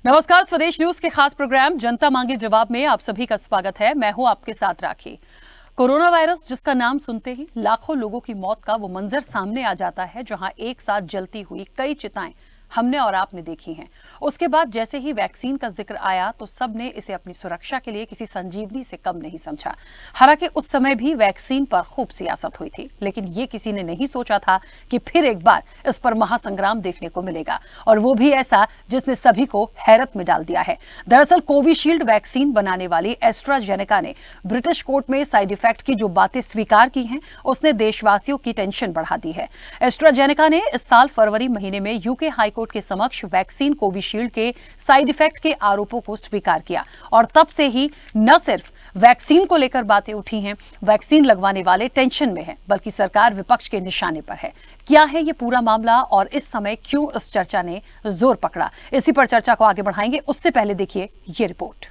नमस्कार, स्वदेश न्यूज के खास प्रोग्राम जनता मांगे जवाब में आप सभी का स्वागत है। मैं हूं आपके साथ राखी। कोरोना वायरस जिसका नाम सुनते ही लाखों लोगों की मौत का वो मंजर सामने आ जाता है, जहां एक साथ जलती हुई कई चिताएं हमने और आपने देखी हैं। उसके बाद जैसे ही वैक्सीन का जिक्र आया तो सबने इसे अपनी सुरक्षा के लिए किसी संजीवनी से कम नहीं समझा। हालांकि उस समय भी वैक्सीन पर खूब सियासत हुई थी, लेकिन ये किसी ने नहीं सोचा था कि फिर एक बार इस पर महासंग्राम देखने को मिलेगा, और वो भी ऐसा जिसने सभी को हैरत में डाल दिया है। दरअसल कोविशील्ड वैक्सीन बनाने वाली एस्ट्राजेनेका ने ब्रिटिश कोर्ट में साइड इफेक्ट की जो बातें स्वीकार की हैं, उसने देशवासियों की टेंशन बढ़ा दी है। एस्ट्राजेनेका ने इस साल फरवरी महीने में यूके हाईकोर्ट के समक्ष वैक्सीन कोविशील्ड के साइड इफेक्ट के आरोपों को स्वीकार किया, और तब से ही न सिर्फ वैक्सीन को लेकर बातें उठी हैं, वैक्सीन लगवाने वाले टेंशन में हैं, बल्कि सरकार विपक्ष के निशाने पर है। क्या है ये पूरा मामला और इस समय क्यों इस चर्चा ने जोर पकड़ा, इसी पर चर्चा को आगे बढ़ाएंगे। उससे पहले देखिए ये रिपोर्ट।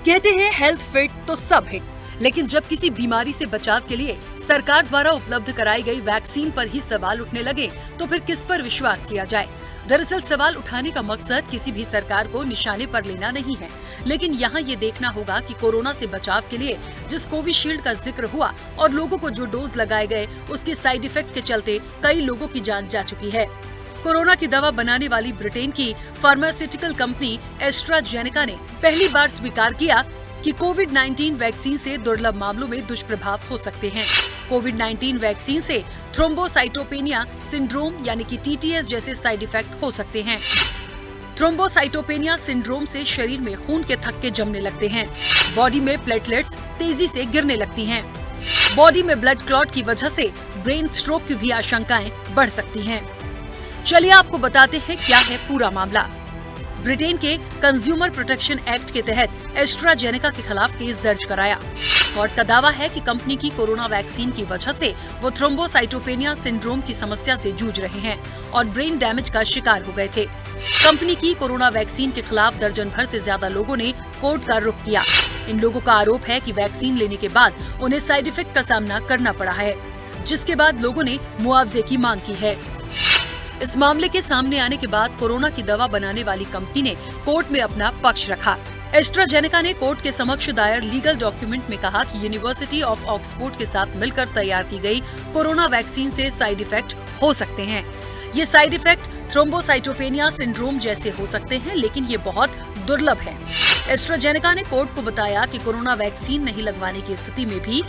कहते हैं हेल्थ फिट तो सब हिट, लेकिन जब किसी बीमारी से बचाव के लिए सरकार द्वारा उपलब्ध कराई गई वैक्सीन पर ही सवाल उठने लगे तो फिर किस पर विश्वास किया जाए। दरअसल सवाल उठाने का मकसद किसी भी सरकार को निशाने पर लेना नहीं है, लेकिन यहाँ ये देखना होगा कि कोरोना से बचाव के लिए जिस कोविशील्ड का जिक्र हुआ और लोगों को जो डोज लगाए गए, उसके साइड इफेक्ट के चलते कई लोगों की जान जा चुकी है। कोरोना की दवा बनाने वाली ब्रिटेन की फार्मास्यूटिकल कंपनी एस्ट्राजेनेका ने पहली बार स्वीकार किया कि कोविड-19 वैक्सीन से दुर्लभ मामलों में दुष्प्रभाव हो सकते हैं। कोविड-19 वैक्सीन से थ्रोम्बोसाइटोपेनिया सिंड्रोम यानी कि TTS जैसे साइड इफेक्ट हो सकते हैं। थ्रोम्बोसाइटोपेनिया सिंड्रोम से शरीर में खून के थक्के जमने लगते हैं, बॉडी में प्लेटलेट्स तेजी से गिरने लगती हैं, बॉडी में ब्लड क्लॉट की वजह से ब्रेन स्ट्रोक की भी आशंकाएं बढ़ सकती हैं। चलिए आपको बताते हैं क्या है पूरा मामला। ब्रिटेन के कंज्यूमर प्रोटेक्शन एक्ट के तहत एस्ट्राजेनेका के खिलाफ केस दर्ज कराया। स्कॉट का दावा है कि कंपनी की कोरोना वैक्सीन की वजह से वो थ्रोम्बोसाइटोपेनिया सिंड्रोम की समस्या से जूझ रहे हैं और ब्रेन डैमेज का शिकार हो गए थे। कंपनी की कोरोना वैक्सीन के खिलाफ दर्जन भर से ज्यादा लोगों ने कोर्ट का रुख किया। इन लोगों का आरोप है कि वैक्सीन लेने के बाद उन्हें साइड इफेक्ट का सामना करना पड़ा है, जिसके बाद लोगों ने मुआवजे की मांग की है। इस मामले के सामने आने के बाद कोरोना की दवा बनाने वाली कंपनी ने कोर्ट में अपना पक्ष रखा। एस्ट्राजेनेका ने कोर्ट के समक्ष दायर लीगल डॉक्यूमेंट में कहा कि यूनिवर्सिटी ऑफ ऑक्सफोर्ड के साथ मिलकर तैयार की गई कोरोना वैक्सीन से साइड इफेक्ट हो सकते हैं। ये साइड इफेक्ट थ्रोम्बोसाइटोपेनिया सिंड्रोम जैसे हो सकते हैं, लेकिन ये बहुत दुर्लभ है। एस्ट्राजेनेका ने कोर्ट को बताया कि कोरोना वैक्सीन नहीं लगवाने की स्थिति में भी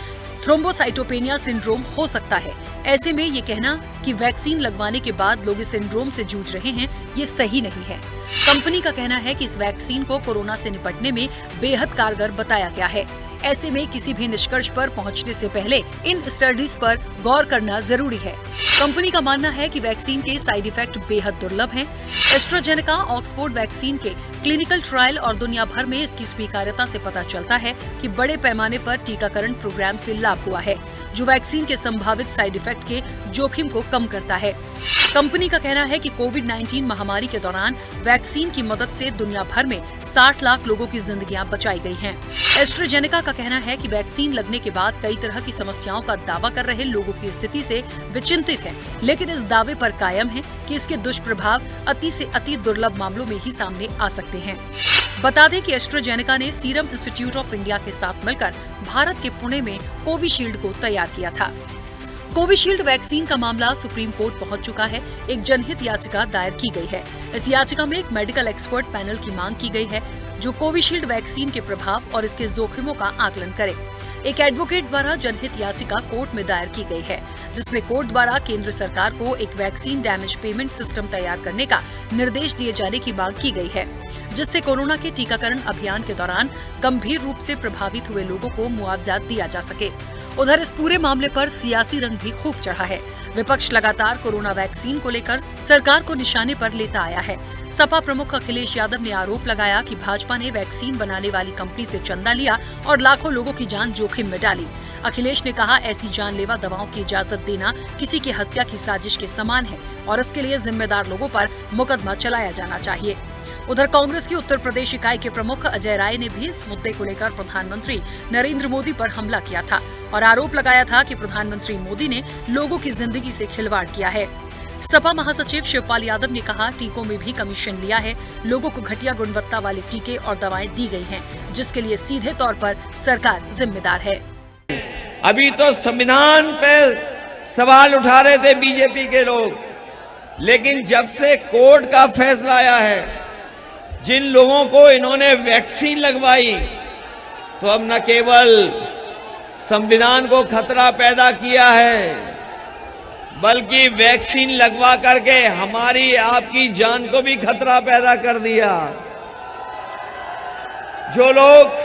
थ्रोम्बोसाइटोपेनिया सिंड्रोम हो सकता है। ऐसे में ये कहना कि वैक्सीन लगवाने के बाद लोग इस सिंड्रोम से जूझ रहे हैं, ये सही नहीं है। कंपनी का कहना है कि इस वैक्सीन को कोरोना से निपटने में बेहद कारगर बताया गया है। ऐसे में किसी भी निष्कर्ष पर पहुंचने से पहले इन स्टडीज पर गौर करना जरूरी है। कंपनी का मानना है कि वैक्सीन के साइड इफेक्ट बेहद दुर्लभ हैं। एस्ट्राजेनेका ऑक्सफोर्ड वैक्सीन के क्लिनिकल ट्रायल और दुनिया भर में इसकी स्वीकार्यता से पता चलता है कि बड़े पैमाने पर टीकाकरण प्रोग्राम से लाभ हुआ है, जो वैक्सीन के संभावित साइड इफेक्ट के जोखिम को कम करता है। कंपनी का कहना है कि कोविड-19 महामारी के दौरान वैक्सीन की मदद से दुनिया भर में 60 लाख लोगों की जिंदगियां बचाई गई हैं। एस्ट्राजेनेका का कहना है कि वैक्सीन लगने के बाद कई तरह की समस्याओं का दावा कर रहे लोगों की स्थिति से वे चिंतित हैं, लेकिन इस दावे पर कायम है कि इसके दुष्प्रभाव अति से अति दुर्लभ मामलों में ही सामने आ सकते हैं। बता दें कि एस्ट्राजेनेका ने सीरम इंस्टीट्यूट ऑफ इंडिया के साथ मिलकर भारत के पुणे में कोविशील्ड को तैयार किया था। कोविशील्ड वैक्सीन का मामला सुप्रीम कोर्ट पहुंच चुका है। एक जनहित याचिका दायर की गई है। इस याचिका में एक मेडिकल एक्सपर्ट पैनल की मांग की गई है, जो कोविशील्ड वैक्सीन के प्रभाव और इसके जोखिमों का आकलन करे। एक एडवोकेट द्वारा जनहित याचिका कोर्ट में दायर की गई है, जिसमें कोर्ट द्वारा केंद्र सरकार को एक वैक्सीन डैमेज पेमेंट सिस्टम तैयार करने का निर्देश दिए जाने की मांग की गई है, जिससे कोरोना के टीकाकरण अभियान के दौरान गंभीर रूप से प्रभावित हुए लोगों को मुआवजा दिया जा सके। उधर इस पूरे मामले पर सियासी रंग भी खूब चढ़ा है। विपक्ष लगातार कोरोना वैक्सीन को लेकर सरकार को निशाने पर लेता आया है। सपा प्रमुख अखिलेश यादव ने आरोप लगाया कि भाजपा ने वैक्सीन बनाने वाली कंपनी से चंदा लिया और लाखों लोगों की जान जोखिम में डाली। अखिलेश ने कहा, ऐसी जानलेवा दवाओं की इजाजत देना किसी की हत्या की साजिश के समान है और इसके लिए जिम्मेदार लोगों पर मुकदमा चलाया जाना चाहिए। उधर कांग्रेस की उत्तर प्रदेश इकाई के प्रमुख अजय राय ने भी इस मुद्दे को लेकर प्रधानमंत्री नरेंद्र मोदी पर हमला किया था और आरोप लगाया था कि प्रधानमंत्री मोदी ने लोगों की जिंदगी से खिलवाड़ किया है। सपा महासचिव शिवपाल यादव ने कहा, टीकों में भी कमीशन लिया है, लोगों को घटिया गुणवत्ता वाले टीके और दवाएं दी गई हैं, जिसके लिए सीधे तौर पर सरकार जिम्मेदार है। अभी तो संविधान पे सवाल उठा रहे थे बीजेपी के लोग, लेकिन जब से कोर्ट का फैसला आया है, जिन लोगों को इन्होंने वैक्सीन लगवाई, तो अब न केवल संविधान को खतरा पैदा किया है, बल्कि वैक्सीन लगवा करके हमारी आपकी जान को भी खतरा पैदा कर दिया। जो लोग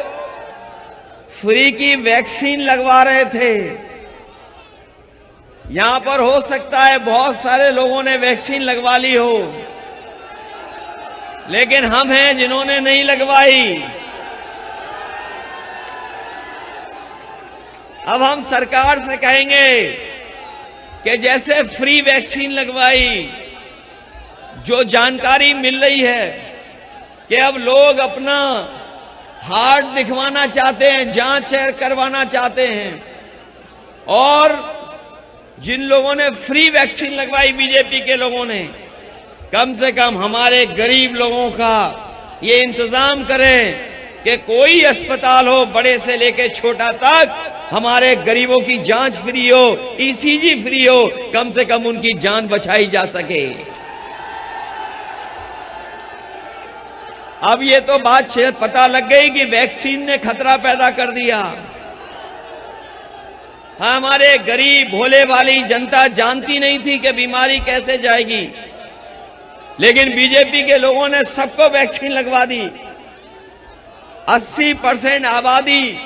फ्री की वैक्सीन लगवा रहे थे, यहां पर हो सकता है बहुत सारे लोगों ने वैक्सीन लगवा ली हो, लेकिन हम हैं जिन्होंने नहीं लगवाई। अब हम सरकार से कहेंगे कि जैसे फ्री वैक्सीन लगवाई, जो जानकारी मिल रही है कि अब लोग अपना हार्ट दिखवाना चाहते हैं, जांच करवाना चाहते हैं, और जिन लोगों ने फ्री वैक्सीन लगवाई बीजेपी के लोगों ने, कम से कम हमारे गरीब लोगों का ये इंतजाम करें कि कोई अस्पताल हो, बड़े से लेकर छोटा तक, हमारे गरीबों की जांच फ्री हो, ईसीजी फ्री हो, कम से कम उनकी जान बचाई जा सके। अब ये तो बात पता लग गई कि वैक्सीन ने खतरा पैदा कर दिया। हमारे गरीब भोले वाली जनता जानती नहीं थी कि बीमारी कैसे जाएगी, लेकिन बीजेपी के लोगों ने सबको वैक्सीन लगवा दी। 80% आबादी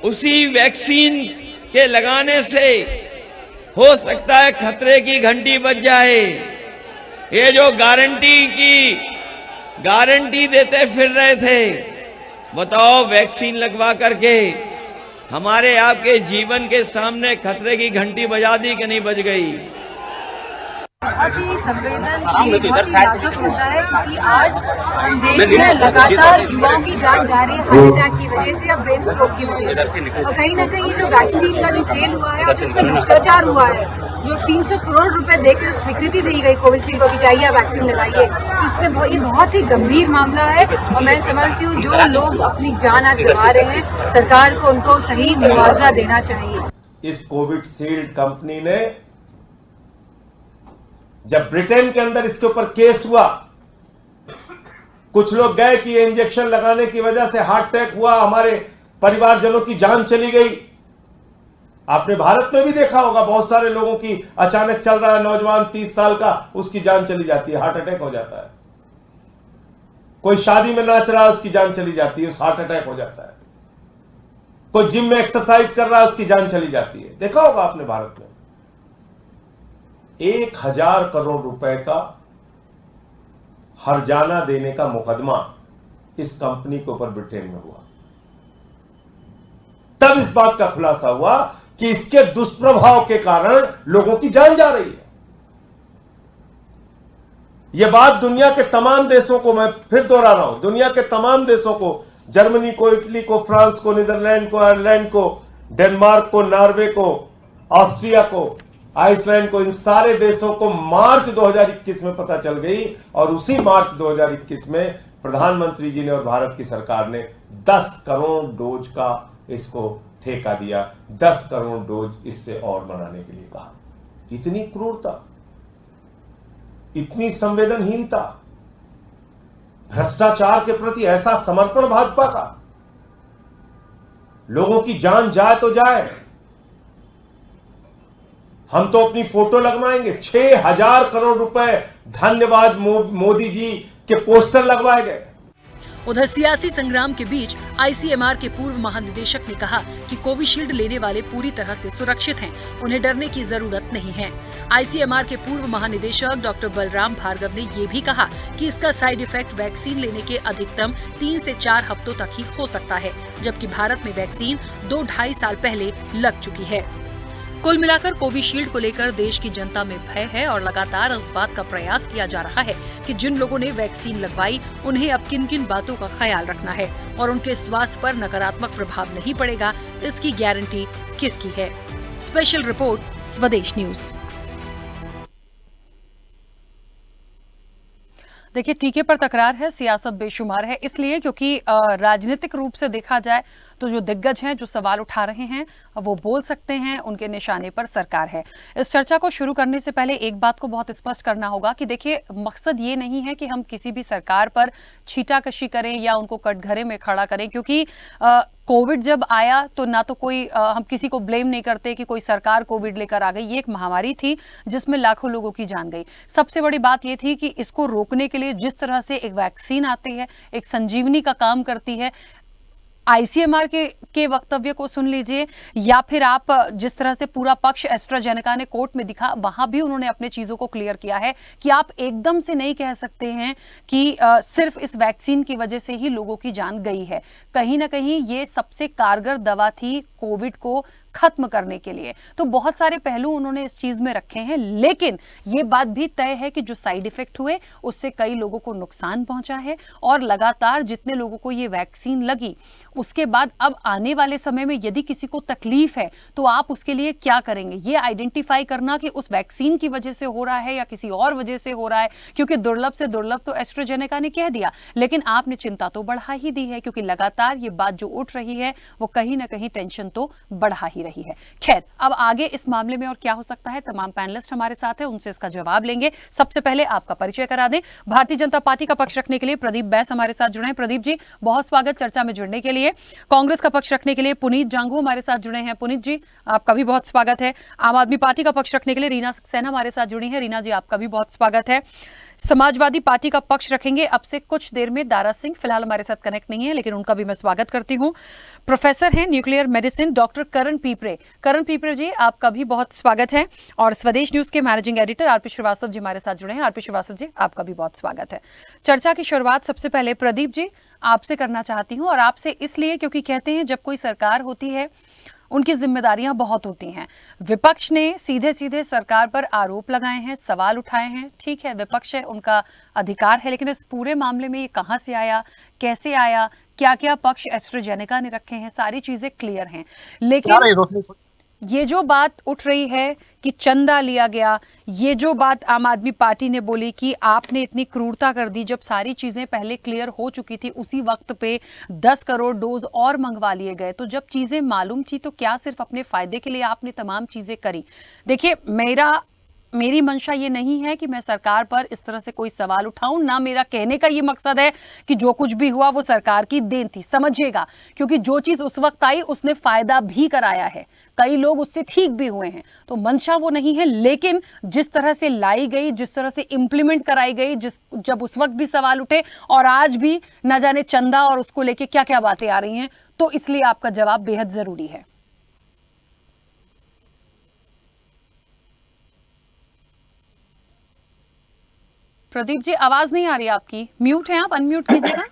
उसी वैक्सीन के लगाने से हो सकता है खतरे की घंटी बज जाए। ये जो गारंटी देते फिर रहे थे, बताओ वैक्सीन लगवा करके हमारे आपके जीवन के सामने खतरे की घंटी बजा दी कि नहीं बज गई? बहुत ही संवेदनशील, बहुत ही नाजुक मुद्दा है, क्योंकि आज हम देख रहे हैं लगातार युवाओं की जान जा रही है हार्ट अटैक की वजह से या ब्रेन स्ट्रोक की वजह से। और कहीं ना कहीं ये जो वैक्सीन का जो खेल हुआ है और जिसमें भ्रष्टाचार हुआ है, जो 300 करोड़ रुपए देकर स्वीकृति दी गई कोविशील्ड को कि जाइए वैक्सीन लगाइए, इसमें ये बहुत ही गंभीर मामला है। और मैं समझती हूँ जो लोग अपनी जान आज गंवा रहे हैं, सरकार को उनको सही मुआवजा देना चाहिए। इस कोविशील्ड कंपनी ने, जब ब्रिटेन के अंदर इसके ऊपर केस हुआ, कुछ लोग गए कि ये इंजेक्शन लगाने की वजह से हार्ट अटैक हुआ, हमारे परिवारजनों की जान चली गई। आपने भारत में भी देखा होगा, बहुत सारे लोगों की अचानक चल रहा है नौजवान 30 साल का, उसकी जान चली जाती है, हार्ट अटैक हो जाता है। कोई शादी में नाच रहा है, उसकी जान चली जाती है, उस हार्ट अटैक हो जाता है। कोई जिम में एक्सरसाइज कर रहा है, उसकी जान चली जाती है। देखा होगा आपने भारत में 1000 करोड़ रुपए का हर्जाना देने का मुकदमा इस कंपनी के ऊपर ब्रिटेन में हुआ। तब इस बात का खुलासा हुआ कि इसके दुष्प्रभाव के कारण लोगों की जान जा रही है। यह बात दुनिया के तमाम देशों को, मैं फिर दोहरा रहा हूं, दुनिया के तमाम देशों को, जर्मनी को, इटली को, फ्रांस को, नीदरलैंड को, आयरलैंड को, डेनमार्क को, नॉर्वे को, ऑस्ट्रिया को, आइसलैंड को, इन सारे देशों को मार्च 2021 में पता चल गई। और उसी मार्च 2021 में प्रधानमंत्री जी ने और भारत की सरकार ने 10 करोड़ डोज का इसको ठेका दिया, 10 करोड़ डोज इससे और बनाने के लिए कहा। इतनी क्रूरता, इतनी संवेदनहीनता, भ्रष्टाचार के प्रति ऐसा समर्पण भाजपा का। लोगों की जान जाए तो जाए, हम तो अपनी फोटो लगवाएंगे। 6000 करोड़ रुपए धन्यवाद मोदी जी के पोस्टर लगवाए गए। उधर सियासी संग्राम के बीच आईसीएमआर के पूर्व महानिदेशक ने कहा कि कोविशील्ड लेने वाले पूरी तरह से सुरक्षित हैं, उन्हें डरने की जरूरत नहीं है। आईसीएमआर के पूर्व महानिदेशक डॉक्टर बलराम भार्गव ने ये भी कहा कि इसका साइड इफेक्ट वैक्सीन लेने के अधिकतम 3 से 4 हफ्तों तक ही हो सकता है, जबकि भारत में वैक्सीन 2-2.5 साल पहले लग चुकी है। कुल मिलाकर कोविशील्ड को लेकर देश की जनता में भय है और लगातार इस बात का प्रयास किया जा रहा है कि जिन लोगों ने वैक्सीन लगवाई उन्हें अब किन किन बातों का ख्याल रखना है और उनके स्वास्थ्य पर नकारात्मक प्रभाव नहीं पड़ेगा, इसकी गारंटी किसकी है। स्पेशल रिपोर्ट, स्वदेश न्यूज। देखिए, टीके पर तकरार है, सियासत बेशुमार है, इसलिए क्योंकि राजनीतिक रूप से देखा जाए तो जो दिग्गज हैं, जो सवाल उठा रहे हैं, वो बोल सकते हैं, उनके निशाने पर सरकार है। इस चर्चा को शुरू करने से पहले एक बात को बहुत स्पष्ट करना होगा कि देखिए, मकसद ये नहीं है कि हम किसी भी सरकार पर छींटाकशी करें या उनको कटघरे में खड़ा करें, क्योंकि कोविड जब आया तो ना तो कोई हम किसी को ब्लेम नहीं करते कि कोई सरकार कोविड लेकर आ गई। ये एक महामारी थी जिसमें लाखों लोगों की जान गई। सबसे बड़ी बात ये थी कि इसको रोकने के लिए जिस तरह से एक वैक्सीन आती है, एक संजीवनी का काम करती है, आईसीएमआर के वक्तव्य को सुन लीजिए, या फिर आप जिस तरह से पूरा पक्ष एस्ट्राजेनेका ने कोर्ट में दिखा, वहां भी उन्होंने अपने चीजों को क्लियर किया है कि आप एकदम से नहीं कह सकते हैं कि सिर्फ इस वैक्सीन की वजह से ही लोगों की जान गई है। कहीं ना कहीं ये सबसे कारगर दवा थी कोविड को खत्म करने के लिए। तो बहुत सारे पहलू उन्होंने इस चीज में रखे हैं, लेकिन ये बात भी तय है कि जो साइड इफेक्ट हुए उससे कई लोगों को नुकसान पहुंचा है, और लगातार जितने लोगों को ये वैक्सीन लगी उसके बाद अब आने वाले समय में यदि किसी को तकलीफ है तो आप उसके लिए क्या करेंगे, ये आइडेंटिफाई करना कि उस वैक्सीन की वजह से हो रहा है या किसी और वजह से हो रहा है, क्योंकि दुर्लभ से दुर्लभ तो एस्ट्राजेनेका ने कह दिया, लेकिन आपने चिंता तो बढ़ा ही दी है, क्योंकि लगातार ये बात जो उठ रही है वो कहीं ना कहीं टेंशन तो बढ़ा ही रही है। खैर, अब आगे इस मामले में और क्या हो सकता है, तमाम पैनलिस्ट हमारे साथ हैं, उनसे इसका जवाब लेंगे। सबसे पहले आपका परिचय करा दें। भारतीय जनता पार्टी का पक्ष रखने के लिए प्रदीप बैस हमारे साथ जुड़े हैं। प्रदीप जी, बहुत स्वागत चर्चा में जुड़ने के लिए। कांग्रेस का पक्ष रखने के लिए पुनीत जांगू हमारे साथ जुड़े हैं। पुनीत जी, आपका भी बहुत स्वागत है। आम आदमी पार्टी का पक्ष रखने के लिए रीना सक्सेना हमारे साथ जुड़ी है। रीना जी, आपका भी बहुत स्वागत है। समाजवादी पार्टी का पक्ष रखेंगे अब से कुछ देर में दारा सिंह, फिलहाल हमारे साथ कनेक्ट नहीं है, लेकिन उनका भी मैं स्वागत करती हूं। प्रोफेसर हैं न्यूक्लियर मेडिसिन डॉक्टर करण पीपरे। करण पीपरे जी, आपका भी बहुत स्वागत है। और स्वदेश न्यूज के managing editor RP Srivastava ji हमारे साथ जुड़े हैं। आरपी श्रीवास्तव जी, आपका भी बहुत स्वागत है। चर्चा की शुरुआत सबसे पहले प्रदीप जी आपसे करना चाहती हूँ, और आपसे इसलिए क्योंकि कहते हैं जब कोई सरकार होती है उनकी जिम्मेदारियां बहुत होती हैं। विपक्ष ने सीधे सीधे सरकार पर आरोप लगाए हैं, सवाल उठाए हैं, ठीक है, विपक्ष है, उनका अधिकार है, लेकिन इस पूरे मामले में ये कहां से आया, कैसे आया, क्या क्या पक्ष एस्ट्राजेनेका ने रखे हैं, सारी चीजें क्लियर हैं। लेकिन ये जो बात उठ रही है कि चंदा लिया गया, ये जो बात आम आदमी पार्टी ने बोली कि आपने इतनी क्रूरता कर दी, जब सारी चीजें पहले क्लियर हो चुकी थी, उसी वक्त पे 10 करोड़ डोज और मंगवा लिए गए, तो जब चीजें मालूम थी तो क्या सिर्फ अपने फायदे के लिए आपने तमाम चीजें करी? देखिए, मेरी मंशा ये नहीं है कि मैं सरकार पर इस तरह से कोई सवाल उठाऊं, ना मेरा कहने का ये मकसद है कि जो कुछ भी हुआ वो सरकार की देन थी, समझिएगा, क्योंकि जो चीज उस वक्त आई उसने फायदा भी कराया है, कई लोग उससे ठीक भी हुए हैं, तो मंशा वो नहीं है। लेकिन जिस तरह से लाई गई, जिस तरह से इंप्लीमेंट कराई गई, जब उस वक्त भी सवाल उठे और आज भी न जाने चंदा और उसको लेके क्या क्या बातें आ रही हैं, तो इसलिए आपका जवाब बेहद जरूरी है। प्रदीप जी, आवाज नहीं आ रही आपकी, म्यूट है आप, अनम्यूट कीजिएगा।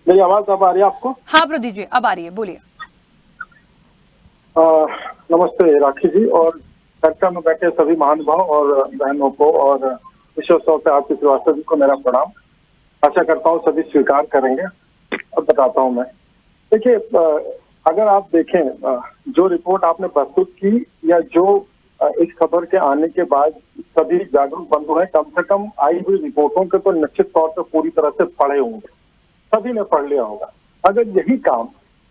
मेरी आवाज अब आ रही है आपको? हाँ प्रदीप जी, अब आ रही है, बोलिए। नमस्ते राखी जी, और चर्चा में बैठे सभी महानुभाव और बहनों को, और विशेष तौर पर आपके श्रीवास्तव जी को मेरा प्रणाम। आशा करता हूँ सभी स्वीकार करेंगे। अब बताता हूँ मैं। देखिए, अगर आप देखें जो रिपोर्ट आपने प्रस्तुत की, या जो इस खबर के आने के बाद सभी जागरूक बंधु हैं, कम से कम आई हुई रिपोर्टों के तो निश्चित तौर पर पूरी तरह से पढ़े होंगे, सभी ने पढ़ लिया होगा। अगर यही काम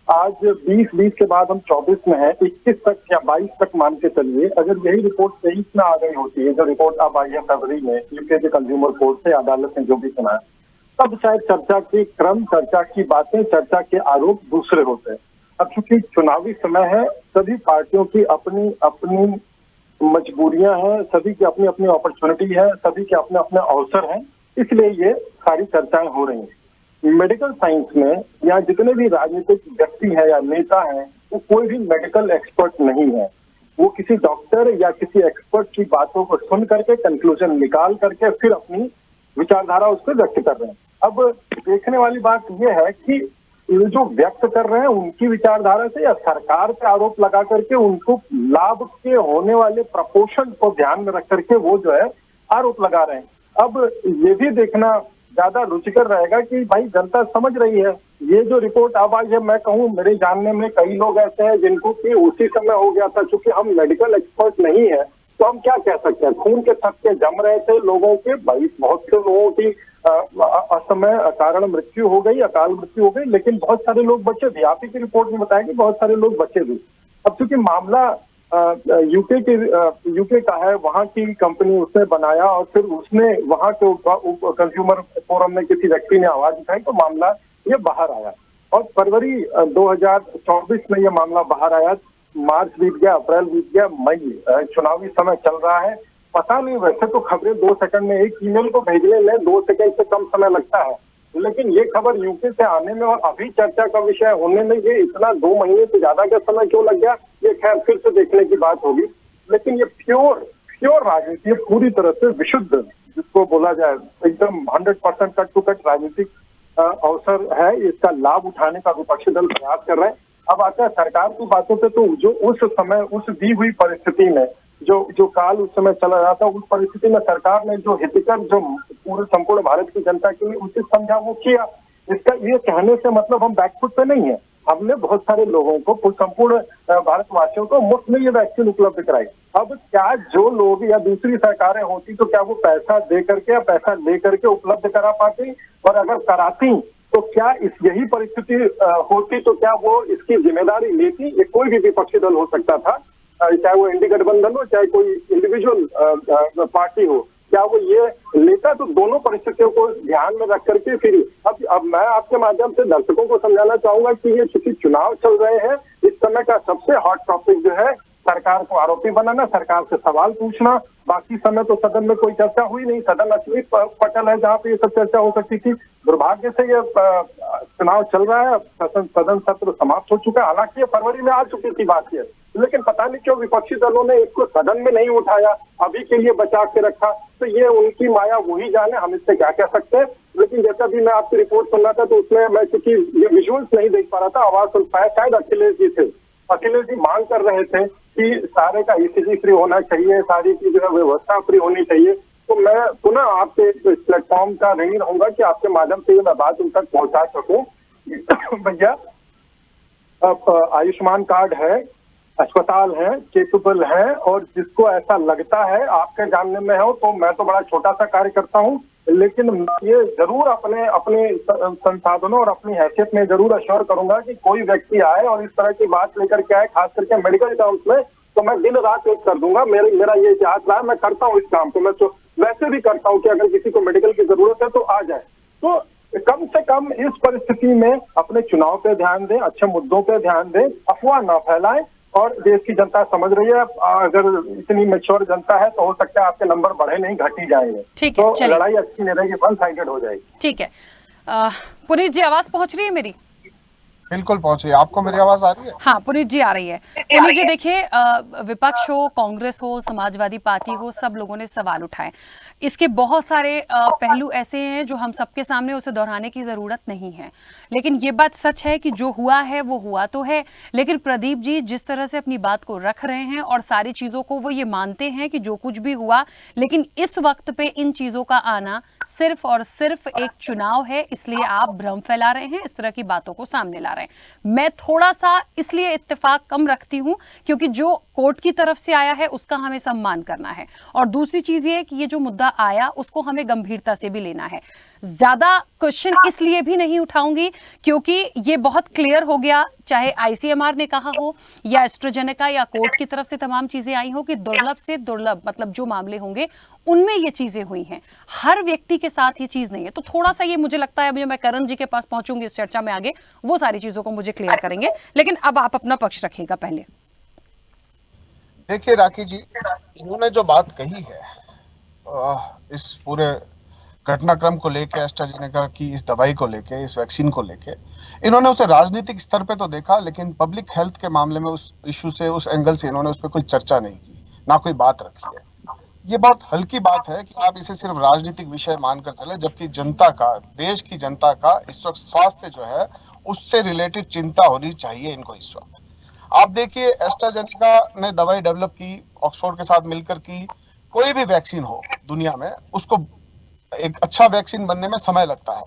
आज 20 के बाद हम 24 में है, 21 तक या 22 तक मान के चलिए, अगर यही रिपोर्ट 23 में आ गई होती है, जो रिपोर्ट अब आई है फरवरी में यूके के कंज्यूमर कोर्ट से, अदालत ने जो भी सुना है, तब शायद चर्चा के क्रम, चर्चा की बातें, चर्चा के आरोप दूसरे होते। अब चूंकि चुनावी समय है, सभी पार्टियों की अपनी अपनी मजबूरियां हैं, सभी की अपनी अपनी अपॉर्चुनिटी है, सभी के अपने अपने अवसर हैं, इसलिए ये सारी चर्चाएं हो रही हैं। मेडिकल साइंस में या जितने भी राजनीतिक व्यक्ति हैं या नेता हैं, वो कोई भी मेडिकल एक्सपर्ट नहीं है। वो किसी डॉक्टर या किसी एक्सपर्ट की बातों को सुन करके कंक्लूजन निकाल करके फिर अपनी विचारधारा उस पर व्यक्त कर रहे हैं। अब देखने वाली बात यह है कि जो व्यक्त कर रहे हैं उनकी विचारधारा से, या सरकार पे आरोप लगा करके उनको लाभ के होने वाले प्रपोर्शन को ध्यान में रख करके वो जो है आरोप लगा रहे हैं। अब ये भी देखना ज्यादा रुचिकर रहेगा कि भाई जनता समझ रही है, ये जो रिपोर्ट अब आई है, मैं कहूँ मेरे जानने में कई लोग ऐसे हैं जिनको कि उसी समय हो गया था, क्योंकि हम मेडिकल एक्सपर्ट नहीं है, तो हम क्या कह सकते हैं? खून के थक्के जम रहे थे लोगों के, भाई बहुत से लोगों की असमय कारण मृत्यु हो गई, अकाल मृत्यु हो गई, लेकिन बहुत सारे लोग बचे भी। आप ही की रिपोर्ट में बताया कि बहुत सारे लोग बचे भी। अब चूंकि मामला यूके का है, वहां की कंपनी उसने बनाया और फिर उसने वहां के कंज्यूमर फोरम में किसी व्यक्ति ने आवाज उठाई तो मामला ये बाहर आया। और फरवरी 2024 में ये मामला बाहर आया। मार्च बीत गया, अप्रैल बीत गया, मई, चुनावी समय चल रहा है। पता नहीं, वैसे तो खबरें 2 सेकंड में, एक ईमेल को भेजने में 2 सेकंड से कम समय लगता है, लेकिन ये खबर यूके से आने में और अभी चर्चा का विषय होने में ये इतना 2 महीने से ज्यादा का समय क्यों लग गया, ये खैर फिर से देखने की बात होगी। लेकिन ये प्योर राजनीति, ये पूरी तरह से विशुद्ध, जिसको बोला जाए एकदम 100% कट टू कट राजनीतिक अवसर है। इसका लाभ उठाने का विपक्षी दल प्रयास कर रहे हैं। अब आता है सरकार की बातों पे, तो जो उस समय उस दी हुई परिस्थिति में जो काल उस समय चला रहा था, उस परिस्थिति में सरकार ने जो हितकर, जो पूरे संपूर्ण भारत की जनता के लिए उचित समझा वो किया। इसका ये कहने से मतलब हम बैकफुट पे नहीं है। हमने बहुत सारे लोगों को, संपूर्ण भारतवासियों को मुफ्त में ये वैक्सीन उपलब्ध कराई। अब क्या जो लोग या दूसरी सरकारें होती तो क्या वो पैसा दे करके या पैसा ले करके उपलब्ध करा पाती? और अगर कराती तो क्या यही परिस्थिति होती तो क्या वो इसकी जिम्मेदारी लेती? ये कोई भी विपक्षी दल हो सकता था, चाहे वो इंडी गठबंधन हो, चाहे कोई इंडिविजुअल पार्टी हो, क्या वो ये लेता? तो दोनों परिस्थितियों को ध्यान में रख करके फिर अब मैं आपके माध्यम से दर्शकों को समझाना चाहूंगा कि ये चूंकि चुनाव चल रहे हैं, इस समय का सबसे हॉट टॉपिक जो है सरकार को आरोपी बनाना, सरकार से सवाल पूछना। बाकी समय तो सदन में कोई चर्चा हुई नहीं। सदन असली पटल है जहाँ पे ये सब चर्चा हो सकती थी। दुर्भाग्य से ये चुनाव चल रहा है, सदन सत्र समाप्त हो चुका है। हालांकि ये फरवरी में आ चुकी थी बात ये, लेकिन पता नहीं क्यों विपक्षी दलों ने इसको सदन में नहीं उठाया, अभी के लिए बचा के रखा। तो ये उनकी माया वही जाने, हम इससे क्या कह सकते हैं। लेकिन जैसा भी मैं आपकी रिपोर्ट सुन रहा था तो उसमें मैं क्योंकि ये विजुअल्स नहीं देख पा रहा था, आवाज सुन पाया, शायद अखिलेश जी थे। अखिलेश जी मांग कर रहे थे कि सारे का ईसीजी फ्री होना चाहिए, सारी की जो है व्यवस्था फ्री होनी चाहिए। तो मैं पुनः आपके इस प्लेटफॉर्म का ऋणी रहूंगा कि आपके माध्यम से मैं बात उन तक पहुंचा सकूं। भैया, अब आयुष्मान कार्ड है, अस्पताल है, केपेबल है, और जिसको ऐसा लगता है आपके जानने में हो, तो मैं तो बड़ा छोटा सा कार्य करता हूँ, लेकिन ये जरूर अपने संसाधनों और अपनी हैसियत में जरूर अश्योर करूंगा कि कोई व्यक्ति आए और इस तरह की बात लेकर के आए, खास करके मेडिकल टर्म्स में, तो मैं दिन रात एक कर दूंगा। मेरा ये इतिहास रहा है, मैं करता हूँ इस काम को। मैं तो वैसे भी करता हूँ कि अगर किसी को मेडिकल की जरूरत है तो आ जाए। तो कम से कम इस परिस्थिति में अपने चुनाव पे ध्यान दें, अच्छे मुद्दों पे ध्यान दें, अफवाह ना फैलाएं। और देश की जनता समझ रही है, अगर इतनी मैच्योर जनता है तो हो सकता है आपके नंबर बढ़े नहीं, घट ही जाएंगे। ठीक है, तो लड़ाई अच्छी नहीं रहेगी, वन साइडेड हो जाएगी। ठीक है। पुनीत जी, आवाज पहुंच रही है मेरी? बिल्कुल पहुंची। आपको मेरी आवाज आ रही है? हाँ, पुनीत जी आ रही है। पुनीत जी देखिए, विपक्ष हो, कांग्रेस हो, समाजवादी पार्टी हो, सब लोगों ने सवाल उठाए। इसके बहुत सारे पहलू ऐसे हैं जो हम सबके सामने, उसे दोहराने की जरूरत नहीं है। लेकिन ये बात सच है कि जो हुआ है वो हुआ तो है। लेकिन प्रदीप जी जिस तरह से अपनी बात को रख रहे हैं और सारी चीजों को वो ये मानते हैं कि जो कुछ भी हुआ, लेकिन इस वक्त पे इन चीजों का आना सिर्फ और सिर्फ एक चुनाव है, इसलिए आप भ्रम फैला रहे हैं, इस तरह की बातों को सामने ला रहे हैं। मैं थोड़ा सा इसलिए इत्तेफाक कम रखती हूं क्योंकि जो कोर्ट की तरफ से आया है उसका हमें सम्मान करना है, और दूसरी चीज ये है कि ये जो मुद्दा आया उसको हमें गंभीरता से भी लेना है। ज्यादा क्वेश्चन इसलिए भी नहीं उठाऊंगी क्योंकि ये बहुत क्लियर हो गया, चाहे आईसीएमआर ने कहा हो या एस्ट्राजेनेका या कोर्ट की तरफ से तमाम चीजें आई हो कि दुर्लभ से दुर्लभ, मतलब जो मामले होंगे उनमें ये चीजें हुई हैं। हर व्यक्ति के साथ ये चीज नहीं है। तो थोड़ा सा ये मुझे लगता है, अभी मैं करण जी के पास पहुंचूंगी इस चर्चा में आगे, वो सारी चीजों को मुझे क्लियर करेंगे। लेकिन अब आप अपना पक्ष रखिएगा पहले। देखिए राखी जी, इन्होंने जो बात कही है इस पूरे घटनाक्रम को लेके, एस्ट्राजेनेका की इस दवाई को लेके, इस वैक्सीन को लेके, इन्होंने उसे राजनीतिक स्तर पे तो देखा, लेकिन पब्लिक हेल्थ के मामले में उस इशू से, उस एंगल से इन्होंने उस पर कोई चर्चा नहीं की, ना कोई बात रखी है। ये बहुत हल्की बात है कि आप इसे सिर्फ राजनीतिक विषय मानकर चले, जबकि जनता का, देश की जनता का इस वक्त स्वास्थ्य जो है उससे रिलेटेड चिंता होनी चाहिए इनको इस वक्त। आप देखिए, एस्ट्राजेनेका ने दवाई डेवलप की, ऑक्सफोर्ड के साथ मिलकर की। कोई भी वैक्सीन हो दुनिया में, उसको एक अच्छा वैक्सीन बनने में समय लगता है।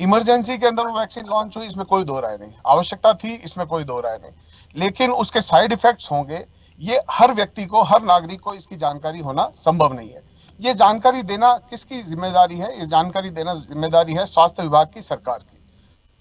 इमरजेंसी के अंदर वो वैक्सीन लॉन्च हुई, इसमें कोई दो राय नहीं। आवश्यकता थी, इसमें कोई दो राय नहीं। लेकिन उसके साइड इफेक्ट्स होंगे, ये हर व्यक्ति को, हर नागरिक को इसकी जानकारी होना संभव नहीं है। ये जानकारी देना किसकी जिम्मेदारी है? ये जानकारी देना जिम्मेदारी है स्वास्थ्य विभाग की, सरकार की।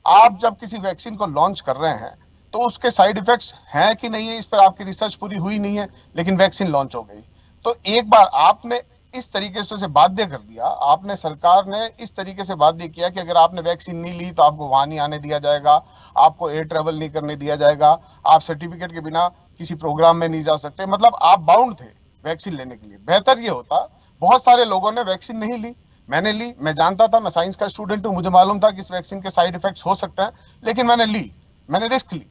आप जब किसी वैक्सीन को लॉन्च कर रहे हैं तो उसके साइड इफेक्ट्स हैं कि नहीं है, इस पर आपकी रिसर्च पूरी हुई नहीं है, लेकिन वैक्सीन लॉन्च हो गई। तो एक बार आपने इस तरीके से उसे बाध्य कर दिया, आपने, सरकार ने इस तरीके से बाध्य किया कि अगर आपने वैक्सीन नहीं ली तो आपको वहां नहीं आने दिया जाएगा, आपको एयर ट्रेवल नहीं करने दिया जाएगा, आप सर्टिफिकेट के बिना किसी प्रोग्राम में नहीं जा सकते। मतलब आप बाउंड थे वैक्सीन लेने के लिए। बेहतर ये होता, बहुत सारे लोगों ने वैक्सीन नहीं ली, मैंने ली, मैं जानता था, मैं साइंस का स्टूडेंट हूं, मुझे मालूम था कि इस वैक्सीन के साइड इफेक्ट्स हो सकते हैं, लेकिन मैंने ली, मैंने रिस्क ली।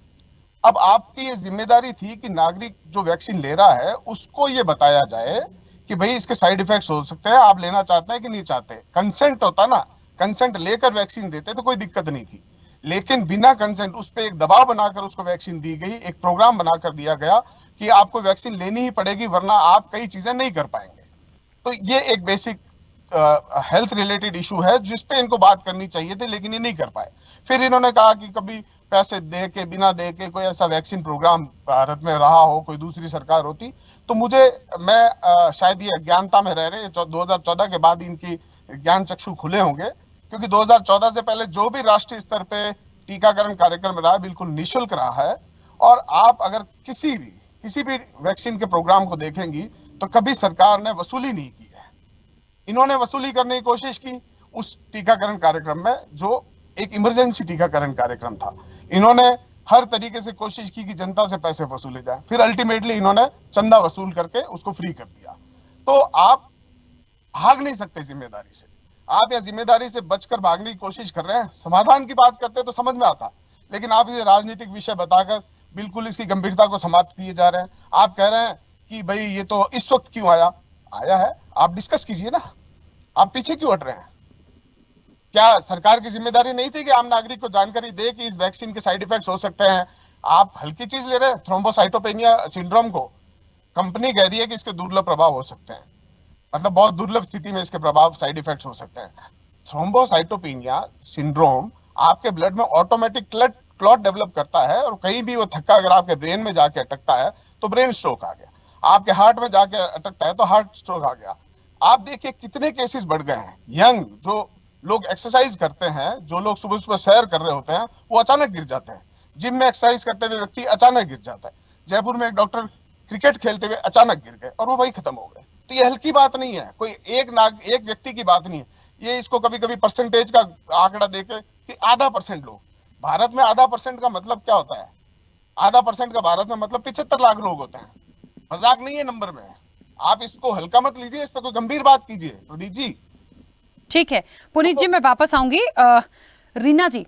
अब आपकी ये जिम्मेदारी थी कि नागरिक जो वैक्सीन ले रहा है उसको ये बताया जाए कि भाई इसके साइड इफेक्ट्स हो सकते हैं, आप लेना चाहते हैं कि नहीं चाहते। कंसेंट होता ना, कंसेंट लेकर वैक्सीन देते तो कोई दिक्कत नहीं थी, लेकिन बिना कंसेंट उस पर एक दबाव बनाकर उसको वैक्सीन दी गई, एक प्रोग्राम बनाकर दिया गया कि आपको वैक्सीन लेनी ही पड़ेगी वरना आप कई चीजें नहीं कर पाएंगे। तो ये एक बेसिक हेल्थ रिलेटेड इशू है जिस पे इनको बात करनी चाहिए थी, लेकिन ये नहीं कर पाए। फिर इन्होंने कहा कि कभी पैसे दे के, बिना दे के कोई ऐसा वैक्सीन प्रोग्राम भारत में रहा हो, कोई दूसरी सरकार होती तो मैं शायद ये अज्ञानता में रह रहे, 2014 के बाद इनकी ज्ञान चक्षु खुले होंगे, क्योंकि 2014 से पहले जो भी राष्ट्रीय स्तर पे टीकाकरण कार्यक्रम रहा है बिल्कुल निःशुल्क रहा है। और आप अगर किसी भी वैक्सीन के प्रोग्राम को देखेंगी तो कभी सरकार ने वसूली नहीं की है। इन्होंने वसूली करने की कोशिश की उस टीकाकरण कार्यक्रम में जो एक इमरजेंसी टीकाकरण कार्यक्रम था। इन्होंने हर तरीके से कोशिश की कि जनता से पैसे वसूले जाए, फिर अल्टीमेटली इन्होंने चंदा वसूल करके उसको फ्री कर दिया। तो आप भाग नहीं सकते जिम्मेदारी से, आप या जिम्मेदारी से बचकर भागने की कोशिश कर रहे हैं। समाधान की बात करते तो समझ में आता, लेकिन आप इसे राजनीतिक विषय बताकर बिल्कुल इसकी गंभीरता को समाप्त किए जा रहे हैं। आप कह रहे हैं कि भाई ये तो इस वक्त क्यों आया है, आप डिस्कस कीजिए ना, आप पीछे क्यों हट रहे हैं? क्या सरकार की जिम्मेदारी नहीं थी कि आम नागरिक को जानकारी दे कि इस वैक्सीन के साइड इफेक्ट्स हो सकते हैं? आप हल्की चीज ले रहे हैं। थ्रोम्बोसाइटोपेनिया सिंड्रोम को कंपनी कह रही है कि इसके दुर्लभ प्रभाव हो सकते हैं, मतलब बहुत दुर्लभ स्थिति में इसके प्रभाव, साइड इफेक्ट्स हो सकते हैं। थ्रोम्बोसाइटोपेनिया सिंड्रोम आपके ब्लड में ऑटोमेटिक क्लॉट डेवलप करता है और कहीं भी वो थक्का अगर आपके ब्रेन में जाके अटकता है तो ब्रेन स्ट्रोक आ गया, आपके हार्ट में जाके अटकता है तो हार्ट स्ट्रोक आ गया। आप देखिए कितने केसेस बढ़ गए हैं। यंग जो लोग एक्सरसाइज करते हैं, जो लोग सुबह सुबह सैर कर रहे होते हैं, वो अचानक गिर जाते हैं। जिम में एक्सरसाइज करते हुए व्यक्ति अचानक गिर जाता है। जयपुर में एक डॉक्टर क्रिकेट खेलते हुए अचानक गिर गए और वो वही खत्म हो गए। तो ये हल्की बात नहीं है, कोई एक व्यक्ति की बात नहीं है। ये इसको कभी कभी परसेंटेज का आंकड़ा देके कि आधा % लोग, भारत में आधा % का मतलब क्या होता है? आधा % का भारत में मतलब 75 लाख लोग होते हैं। मजाक नहीं है नंबर में, आप इसको हल्का मत लीजिए, इस पर कोई गंभीर बात कीजिए। प्रदीप जी ठीक है। पुनीत जी मैं वापस आऊंगी। रीना जी,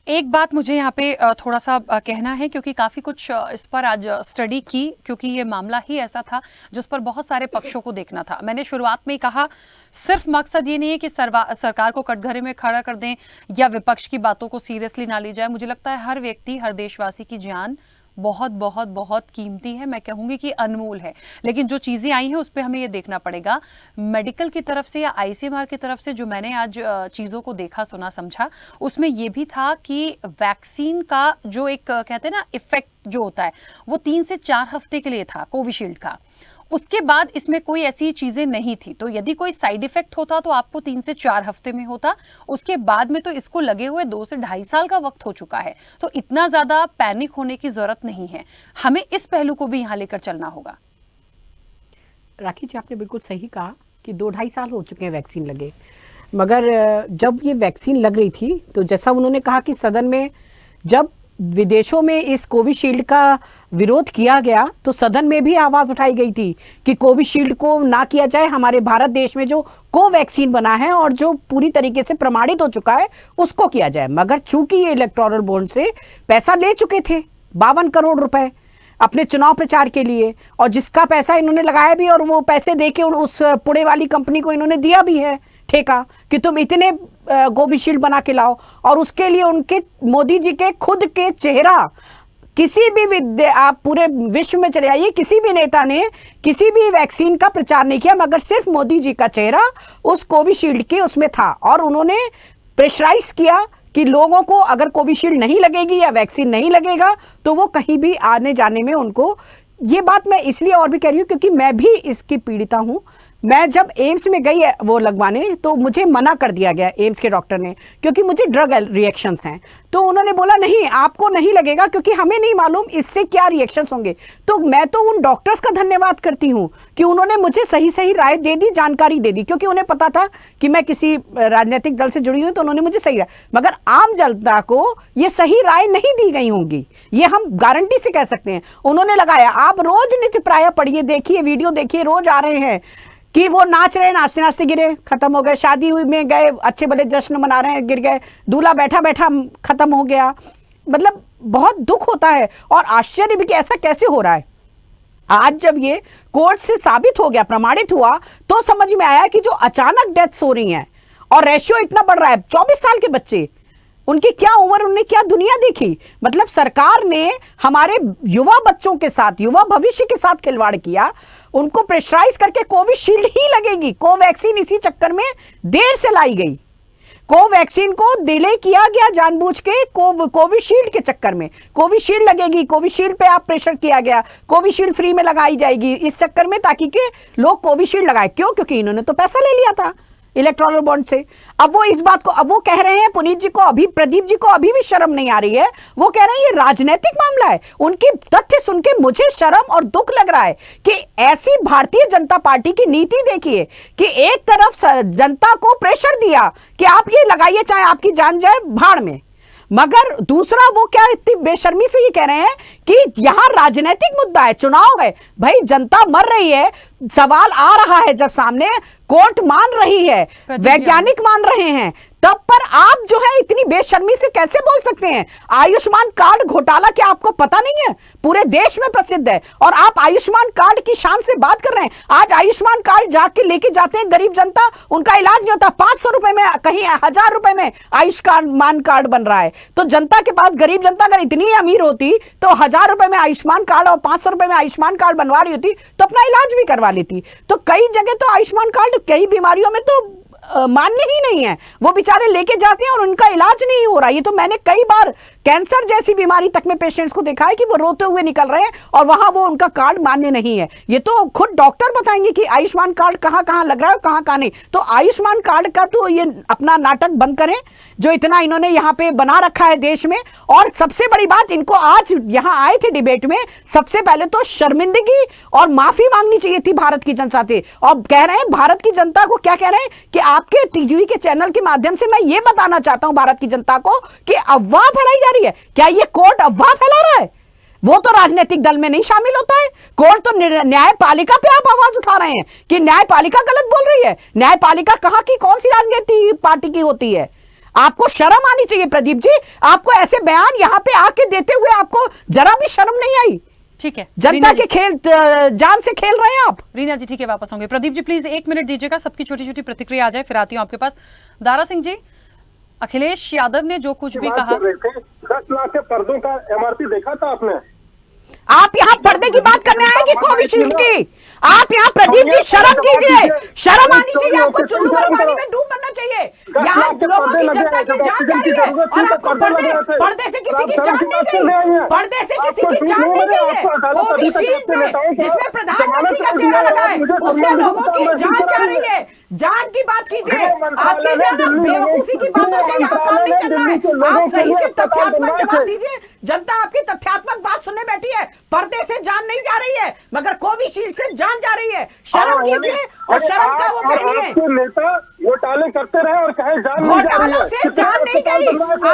एक बात मुझे यहाँ पे थोड़ा सा कहना है, क्योंकि काफी कुछ इस पर आज स्टडी की, क्योंकि ये मामला ही ऐसा था जिस पर बहुत सारे पक्षों को देखना था। मैंने शुरुआत में ही कहा, सिर्फ मकसद ये नहीं है कि सरकार को कटघरे में खड़ा कर दें या विपक्ष की बातों को सीरियसली ना ली जाए। मुझे लगता है हर व्यक्ति, हर देशवासी की जान बहुत बहुत बहुत कीमती है, मैं कहूंगी कि अनमोल है। लेकिन जो चीजें आई हैं उस पर हमें ये देखना पड़ेगा। मेडिकल की तरफ से या ICMR की तरफ से जो मैंने आज चीजों को देखा, सुना, समझा, उसमें ये भी था कि वैक्सीन का जो एक कहते हैं ना इफेक्ट जो होता है वो 3 से 4 हफ्ते के लिए था कोविशील्ड का। उसके बाद इसमें कोई ऐसी चीजें नहीं थी। तो यदि कोई साइड इफेक्ट होता तो आपको 3 से 4 हफ्ते में होता। उसके बाद में तो इसको लगे हुए 2 से 2.5 साल का वक्त हो चुका है। तो इतना ज्यादा पैनिक होने की जरूरत नहीं है, हमें इस पहलू को भी यहां लेकर चलना होगा। राखी जी आपने बिल्कुल सही कहा कि 2-2.5 साल हो चुके हैं वैक्सीन लगे, मगर जब ये वैक्सीन लग रही थी तो जैसा उन्होंने कहा कि सदन में जब विदेशों में इस कोविशील्ड का विरोध किया गया तो सदन में भी आवाज़ उठाई गई थी कि कोविशील्ड को ना किया जाए, हमारे भारत देश में जो कोवैक्सीन बना है और जो पूरी तरीके से प्रमाणित हो चुका है उसको किया जाए। मगर चूंकि ये इलेक्टोरल बॉन्ड से पैसा ले चुके थे 52 करोड़ रुपए अपने चुनाव प्रचार के लिए, और जिसका पैसा इन्होंने लगाया भी और वो पैसे देके उस पुणे वाली कंपनी को इन्होंने दिया भी है ठेका कि तुम इतने कोविशील्ड बना के लाओ, और उसके लिए उनके मोदी जी के खुद के चेहरा किसी भी आप पूरे विश्व में चले आइए, किसी भी नेता ने किसी भी वैक्सीन का प्रचार नहीं किया, मगर सिर्फ मोदी जी का चेहरा उस कोविशील्ड के उसमें था। और उन्होंने प्रेशराइज किया कि लोगों को अगर कोविशील्ड नहीं लगेगी या वैक्सीन नहीं लगेगा तो वो कहीं भी आने जाने में उनको ये बात मैं इसलिए और भी कह रही हूँ क्योंकि मैं भी इसकी पीड़िता हूँ। मैं जब एम्स में गई वो लगवाने तो मुझे मना कर दिया गया एम्स के डॉक्टर ने, क्योंकि मुझे ड्रग रिएक्शंस हैं। तो उन्होंने बोला नहीं आपको नहीं लगेगा क्योंकि हमें नहीं मालूम इससे क्या रिएक्शंस होंगे। तो मैं तो उन डॉक्टर्स का धन्यवाद करती हूँ कि उन्होंने मुझे सही सही राय दे दी, जानकारी दे दी, क्योंकि उन्हें पता था कि मैं किसी राजनीतिक दल से जुड़ी हुई, तो उन्होंने मुझे सही राय, मगर आम जनता को ये सही राय नहीं दी गई होंगी, ये हम गारंटी से कह सकते हैं। उन्होंने लगाया, आप रोज नित्य प्राय पढ़िए, देखिए, वीडियो देखिए, रोज आ रहे हैं कि वो नाच रहे, नाचते नाचते गिरे, खत्म हो गए, शादी में गए, अच्छे भले जश्न मना रहे हैं, गिर गए, दूल्हा बैठा बैठा खत्म हो गया। मतलब बहुत दुख होता है और आश्चर्य भी कि ऐसा कैसे हो रहा है। आज जब ये कोर्ट से साबित हो गया, प्रमाणित हुआ, तो समझ में आया कि जो अचानक डेथ्स हो रही हैं और रेशियो इतना बढ़ रहा है, 24 साल के बच्चे, उनकी क्या उम्र, उन्होंने क्या दुनिया देखी। मतलब सरकार ने हमारे युवा बच्चों के साथ, युवा भविष्य के साथ खिलवाड़ किया, उनको प्रेशराइज करके कोविशील्ड ही लगेगी, कोवैक्सीन इसी चक्कर में देर से लाई गई, कोवैक्सीन को डिले किया गया जानबूझ के, कोविशील्ड के चक्कर में कोविशील्ड लगेगी, कोविशील्ड पे आप प्रेशर किया गया, कोविशील्ड फ्री में लगाई जाएगी इस चक्कर में, ताकि के लोग कोविशील्ड लगाए। क्यों? क्योंकि इन्होंने तो पैसा ले लिया था इलेक्टोरल बॉन्ड से। अब वो इस बात को, अब वो कह रहे हैं, पुनीत जी को अभी, प्रदीप जी को अभी भी शर्म नहीं आ रही है, वो कह रहे हैं ये राजनीतिक मामला है। उनकी तथ्य सुन के मुझे शर्म और दुख लग रहा है कि ऐसी भारतीय जनता पार्टी की नीति देखिए कि एक तरफ जनता को प्रेशर दिया कि आप ये लगाइए चाहे आपकी जान जाए भाड़ में, मगर दूसरा वो क्या इतनी बेशर्मी से ये कह रहे हैं कि यहां राजनीतिक मुद्दा है, चुनाव है। भाई जनता मर रही है, सवाल आ रहा है जब सामने, कोर्ट मान रही है, वैज्ञानिक मान रहे हैं, तब पर आप जो है इतनी बेशर्मी से कैसे बोल सकते हैं? आयुष्मान कार्ड घोटाला क्या आपको पता नहीं है? पूरे देश में प्रसिद्ध है और आप आयुष्मान कार्ड की शान से बात कर रहे हैं। आज आयुष्मान कार्ड जाके लेके जाते हैं गरीब जनता, उनका इलाज नहीं होता, 500 रुपए में, कहीं 1000 रुपए में आयुष्मान कार्ड बन रहा है। तो जनता के पास, गरीब जनता अगर इतनी अमीर होती तो 1000 रुपए में आयुष्मान कार्ड और 500 रुपए में आयुष्मान कार्ड बनवा रही होती तो अपना इलाज भी करवा लेती। तो कई जगह तो आयुष्मान कार्ड कई बीमारियों में तो मान्य ही नहीं है, वो बेचारे लेके जाते हैं और उनका इलाज नहीं हो रहा। ये तो मैंने कई बार कैंसर जैसी बीमारी तक में पेशेंट्स को देखा है कि वो रोते हुए निकल रहे हैं और वहां वो उनका कार्ड मान्य नहीं है। ये तो खुद डॉक्टर बताएंगे कि आयुष्मान कार्ड कहां कहां लग रहा है, कहां कहां नहीं। तो आयुष्मान कार्ड का तो ये अपना नाटक बंद करें जो इतना इन्होंने यहाँ पे बना रखा है देश में। और सबसे बड़ी बात, इनको आज यहाँ आए थे डिबेट में, सबसे पहले तो शर्मिंदगी और माफी मांगनी चाहिए थी भारत की जनता से। और कह रहे हैं भारत की जनता को, क्या कह रहे हैं कि आपके टीवी के चैनल के माध्यम से मैं ये बताना चाहता हूं भारत की जनता को कि अफवाह फैलाई जा रही है। क्या ये कोर्ट अफवाह फैला रहा है? वो तो राजनीतिक दल में नहीं शामिल होता है, कोर्ट तो न्यायपालिका पे आप आवाज उठा रहे हैं कि न्यायपालिका गलत बोल रही है। न्यायपालिका कहां की, कौन सी राजनीतिक पार्टी की होती है? आपको शर्म आनी चाहिए प्रदीप जी, आपको ऐसे बयान यहाँ पे आके देते हुए आपको जरा भी शर्म नहीं आई। ठीक है, जनता के खेल, जान से खेल रहे हैं आप। रीना जी ठीक है, वापस होंगे। प्रदीप जी प्लीज 1 मिनट दीजिएगा, सबकी छोटी छोटी प्रतिक्रिया आ जाए, फिर आती हूँ आपके पास। दारा सिंह जी, अखिलेश यादव ने जो कुछ भी कहा, 10 लाख के पर्दों का एमआरपी देखा था आपने? आप यहाँ पर्दे की बात करने आए कि कोविशील्ड की? आप यहाँ प्रदीप जी शर्म कीजिए, शर्म आनी चाहिए आपको, चुल्लू भर पानी में डूब बनना चाहिए। यहाँ लोगों की, जनता की जान जा रही है और आपको पर्दे से किसी की जान नहीं गई, पर्दे से किसी की जान नहीं गई है। कोविशील्ड में जिसमें प्रधानमंत्री का चेहरा लगा है उससे लोगों की जान जा रही है। जान की बात कीजिए, आपके बेवकूफी की बातों से यहाँ काम नहीं चल रहा है। आप सही से तथ्यात्मक जवाब दीजिए, जनता आपकी तथ्यात्मक बात सुनने बैठी है। पर्दे से जान नहीं जा रही है मगर कोविशील्ड से जान जा रही है। शर्म कीजिए और शर्म का वो पहनिए। नेता घोटाले करते रहे और कहे जान घोटालों से जान नहीं गई।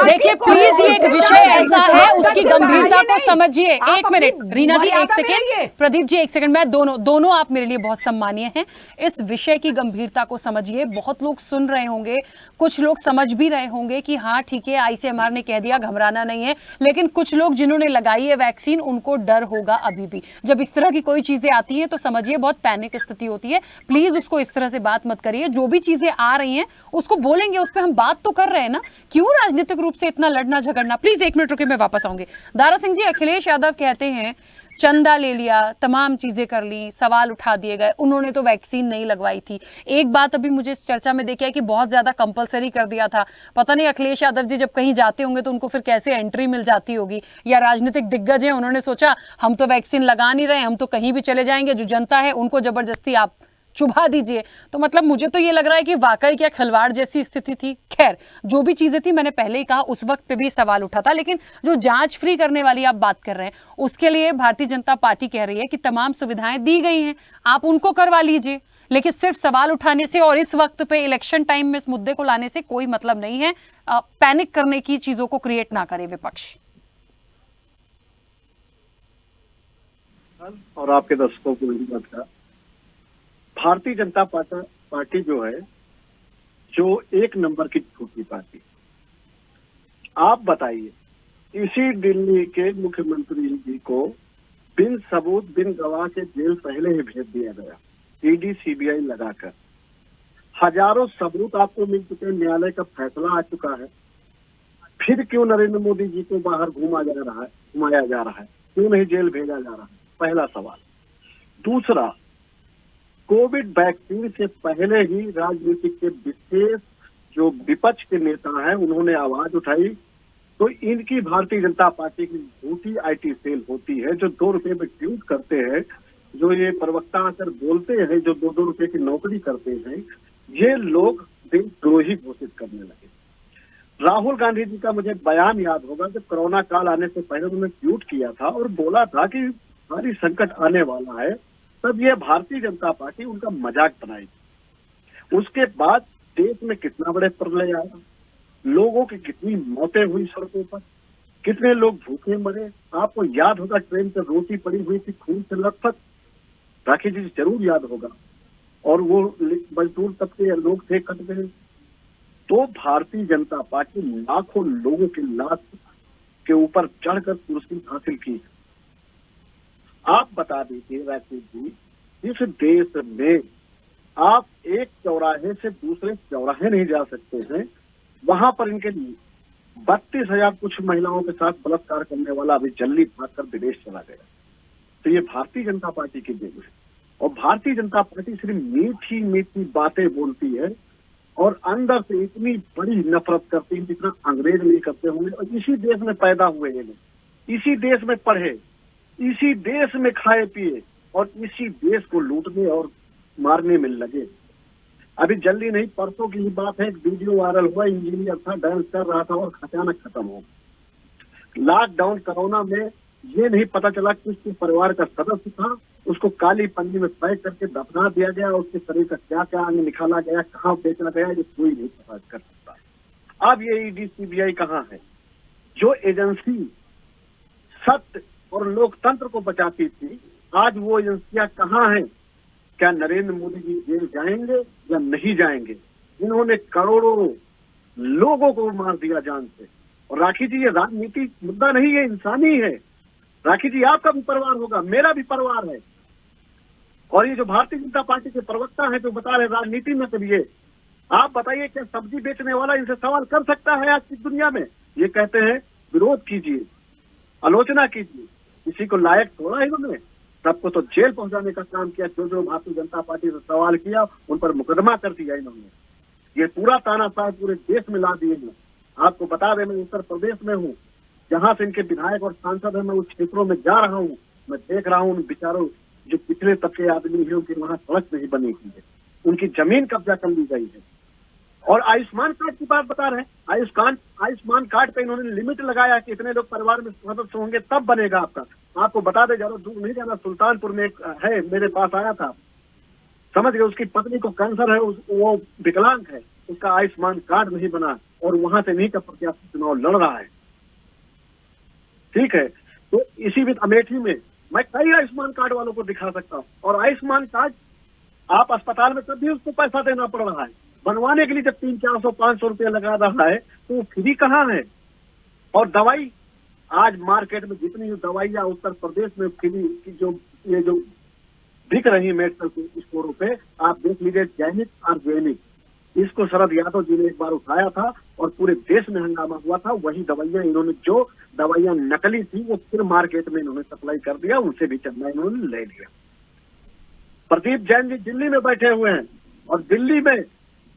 देखिए प्लीज, ये एक विषय ऐसा है, उसकी गंभीरता को समझिए। 1 मिनट रीना जी, 1 सेकेंड, प्रदीप जी 1 सेकेंड, मैं दोनों आप मेरे लिए बहुत सम्मानीय हैं। इस विषय की गंभीरता को समझिए। बहुत लोग सुन रहे होंगे, कुछ लोग समझ भी रहे होंगे कि हाँ ठीक है, आईसीएमआर ने कह दिया, घबराना नहीं है, लेकिन कुछ लोग जिन्होंने लगाई है वैक्सीन उनको डर होगा अभी भी। जब इस तरह की कोई चीजें आती हैं तो समझिए बहुत पैनिक स्थिति होती है। प्लीज उसको इस तरह से बात मत करिए। जो भी चीजें आ रही हैं उसको बोलेंगे, उस पर हम बात तो कर रहे हैं ना, क्यों राजनीतिक रूप से इतना लड़ना झगड़ना। प्लीज 1 मिनट रुके, मैं वापस आऊंगी। दारा सिंह जी, अखिलेश यादव कहते हैं चंदा ले लिया, तमाम चीजें कर ली, सवाल उठा दिए गए, उन्होंने तो वैक्सीन नहीं लगवाई थी। एक बात अभी मुझे इस चर्चा में देखा है कि बहुत ज्यादा कंपलसरी कर दिया था। पता नहीं अखिलेश यादव जी जब कहीं जाते होंगे तो उनको फिर कैसे एंट्री मिल जाती होगी, या राजनीतिक दिग्गज हैं, उन्होंने सोचा हम तो वैक्सीन लगा नहीं रहे, हम तो कहीं भी चले जाएंगे, जो जनता है उनको जबरदस्ती आप चुभा दीजिए। तो मतलब मुझे तो ये लग रहा है कि वाकई क्या खिलवाड़ जैसी स्थिति थी। खैर, जो भी चीजें थी मैंने पहले ही कहा, उस वक्त पे भी सवाल उठा था, लेकिन जो जांच फ्री करने वाली आप बात कर रहे हैं, उसके लिए भारतीय जनता पार्टी कह रही है कि तमाम सुविधाएं दी गई हैं, आप उनको करवा लीजिए। लेकिन सिर्फ सवाल उठाने से और इस वक्त पे इलेक्शन टाइम में इस मुद्दे को लाने से कोई मतलब नहीं है। पैनिक करने की चीजों को क्रिएट ना करे विपक्ष। और आपके दर्शकों को मेरी बात का, भारतीय जनता पार्टी जो है, जो एक नंबर की झूठी पार्टी। आप बताइए, इसी दिल्ली के मुख्यमंत्री जी को बिन सबूत बिन गवाह के जेल पहले ही भेज दिया गया, ईडी सीबीआई लगाकर। हजारों सबूत आपको मिल चुके, न्यायालय का फैसला आ चुका है, फिर क्यों नरेंद्र मोदी जी को बाहर घुमाया जा रहा है, क्यों नहीं जेल भेजा जा रहा है? पहला सवाल। दूसरा, कोविड वैक्सीन से पहले ही राजनीतिक के विशेष जो विपक्ष के नेता हैं उन्होंने आवाज उठाई, तो इनकी भारतीय जनता पार्टी की झूठी आईटी सेल होती है, जो 2 रुपए में ट्वीट करते हैं, जो ये प्रवक्ता आकर बोलते हैं, जो 2-2 रुपए की नौकरी करते हैं, ये लोग देशद्रोही घोषित करने लगे। राहुल गांधी जी का मुझे बयान याद होगा, जब कोरोना काल आने से पहले उन्होंने ट्वीट किया था और बोला था कि भारी संकट आने वाला है, तब ये भारतीय जनता पार्टी उनका मजाक बनाएगी। उसके बाद देश में कितना बड़े प्रलय आया, लोगों की कितनी मौतें हुई सड़कों पर, कितने लोग भूखे मरे। आपको याद होगा, ट्रेन पर रोटी पड़ी हुई थी खून से लथपथ, राखी जी जरूर याद होगा, और वो मजदूर तबके लोग थे, कट गए। तो भारतीय जनता पार्टी लाखों लोगों की लाश के ऊपर चढ़कर कुर्सी हासिल की। आप बता दीजिए राकेश जी, इस देश में आप एक चौराहे से दूसरे चौराहे नहीं जा सकते हैं, वहां पर इनके लिए 32,000 कुछ महिलाओं के साथ बलात्कार करने वाला अभी जल्दी भागकर विदेश चला गया। तो ये भारतीय जनता पार्टी की देन है। और भारतीय जनता पार्टी सिर्फ मीठी मीठी बातें बोलती है और अंदर से इतनी बड़ी नफरत करती है जितना अंग्रेज नहीं करते होंगे। और इसी देश में पैदा हुए ये लोग, इसी देश में पढ़े, इसी देश में खाए पिए और इसी देश को लूटने और मारने में लगे। अभी जल्दी नहीं, परसों की ही बात है, एक वीडियो वायरल हुआ, इंजीनियर था, डांस कर रहा था और अचानक खत्म हो। लॉकडाउन कोरोना में ये नहीं पता चला किस परिवार का सदस्य था, उसको काली पन्नी में पैक करके दफना दिया गया, उसके शरीर का क्या क्या अंग निकाला गया, कहाँ बेचा गया, ये कोई नहीं पता कर सकता। अब ये ईडी सीबीआई कहाँ है? जो एजेंसी सत्य और लोकतंत्र को बचाती थी, आज वो एजेंसियां कहाँ हैं? क्या नरेंद्र मोदी जी जेल जाएंगे या नहीं जाएंगे? इन्होंने करोड़ों लोगों को मार दिया जान से। और राखी जी, ये राजनीति मुद्दा नहीं है, इंसानी है। राखी जी, आपका भी परिवार होगा, मेरा भी परिवार है। और ये जो भारतीय जनता पार्टी के प्रवक्ता हैं जो बता रहे राजनीति न करिए, आप बताइए क्या सब्जी बेचने वाला इनसे सवाल कर सकता है आज की दुनिया में? ये कहते हैं विरोध कीजिए, आलोचना कीजिए, किसी को लायक थोड़ा है इन्होंने। सबको तो जेल पहुंचाने का काम किया, जो भारतीय जनता पार्टी से सवाल किया उन पर मुकदमा कर दिया इन्होंने। ये पूरा तानाशाह पूरे देश में ला दिए हैं। आपको बता दें, मैं उत्तर प्रदेश में हूँ, जहाँ से इनके विधायक और सांसद है, मैं उस क्षेत्रों में जा रहा हूँ, मैं देख रहा हूँ उन बेचारों जो पिछले तबके आदमी है, उनके वहाँ सड़क नहीं बनी हुई है, उनकी जमीन कब्जा कर ली गई है। और आयुष्मान कार्ड की बात बता रहे हैं, आयुष्मान कार्ड पे इन्होंने लिमिट लगाया कि इतने लोग परिवार में सदस्य होंगे तब बनेगा आपका। आपको बता दे, ज्यादा दूर नहीं जाना, सुल्तानपुर में एक है, मेरे पास आया था, समझ गए, उसकी पत्नी को कैंसर है, वो विकलांग है, उसका आयुष्मान कार्ड नहीं बना और वहां से नहीं का प्रत्याशी चुनाव लड़ रहा है। ठीक है, तो इसी बीच अमेठी में मैं कई आयुष्मान कार्ड वालों को दिखा सकता हूँ। और आयुष्मान कार्ड आप अस्पताल में तब भी उसको पैसा देना पड़ रहा है बनवाने के लिए, जब 300-400-500 रुपया लगा रहा है, तो फ्री कहाँ है? और दवाई, आज मार्केट में जितनी दवाइयाँ उत्तर प्रदेश में फ्री की जो बिक रही मेडिकल स्टोरों पे, आप देख लीजिए, दैनिक ऑर्गेनिक, इस जिसको शरद यादव जी ने एक बार उठाया था और पूरे देश में हंगामा हुआ था, वही दवाइयां इन्होंने, जो दवाइयां नकली थी वो फिर मार्केट में इन्होंने सप्लाई कर दिया, उनसे भी चंदा इन्होंने ले लिया। प्रदीप जैन जी दिल्ली में बैठे हुए हैं और दिल्ली में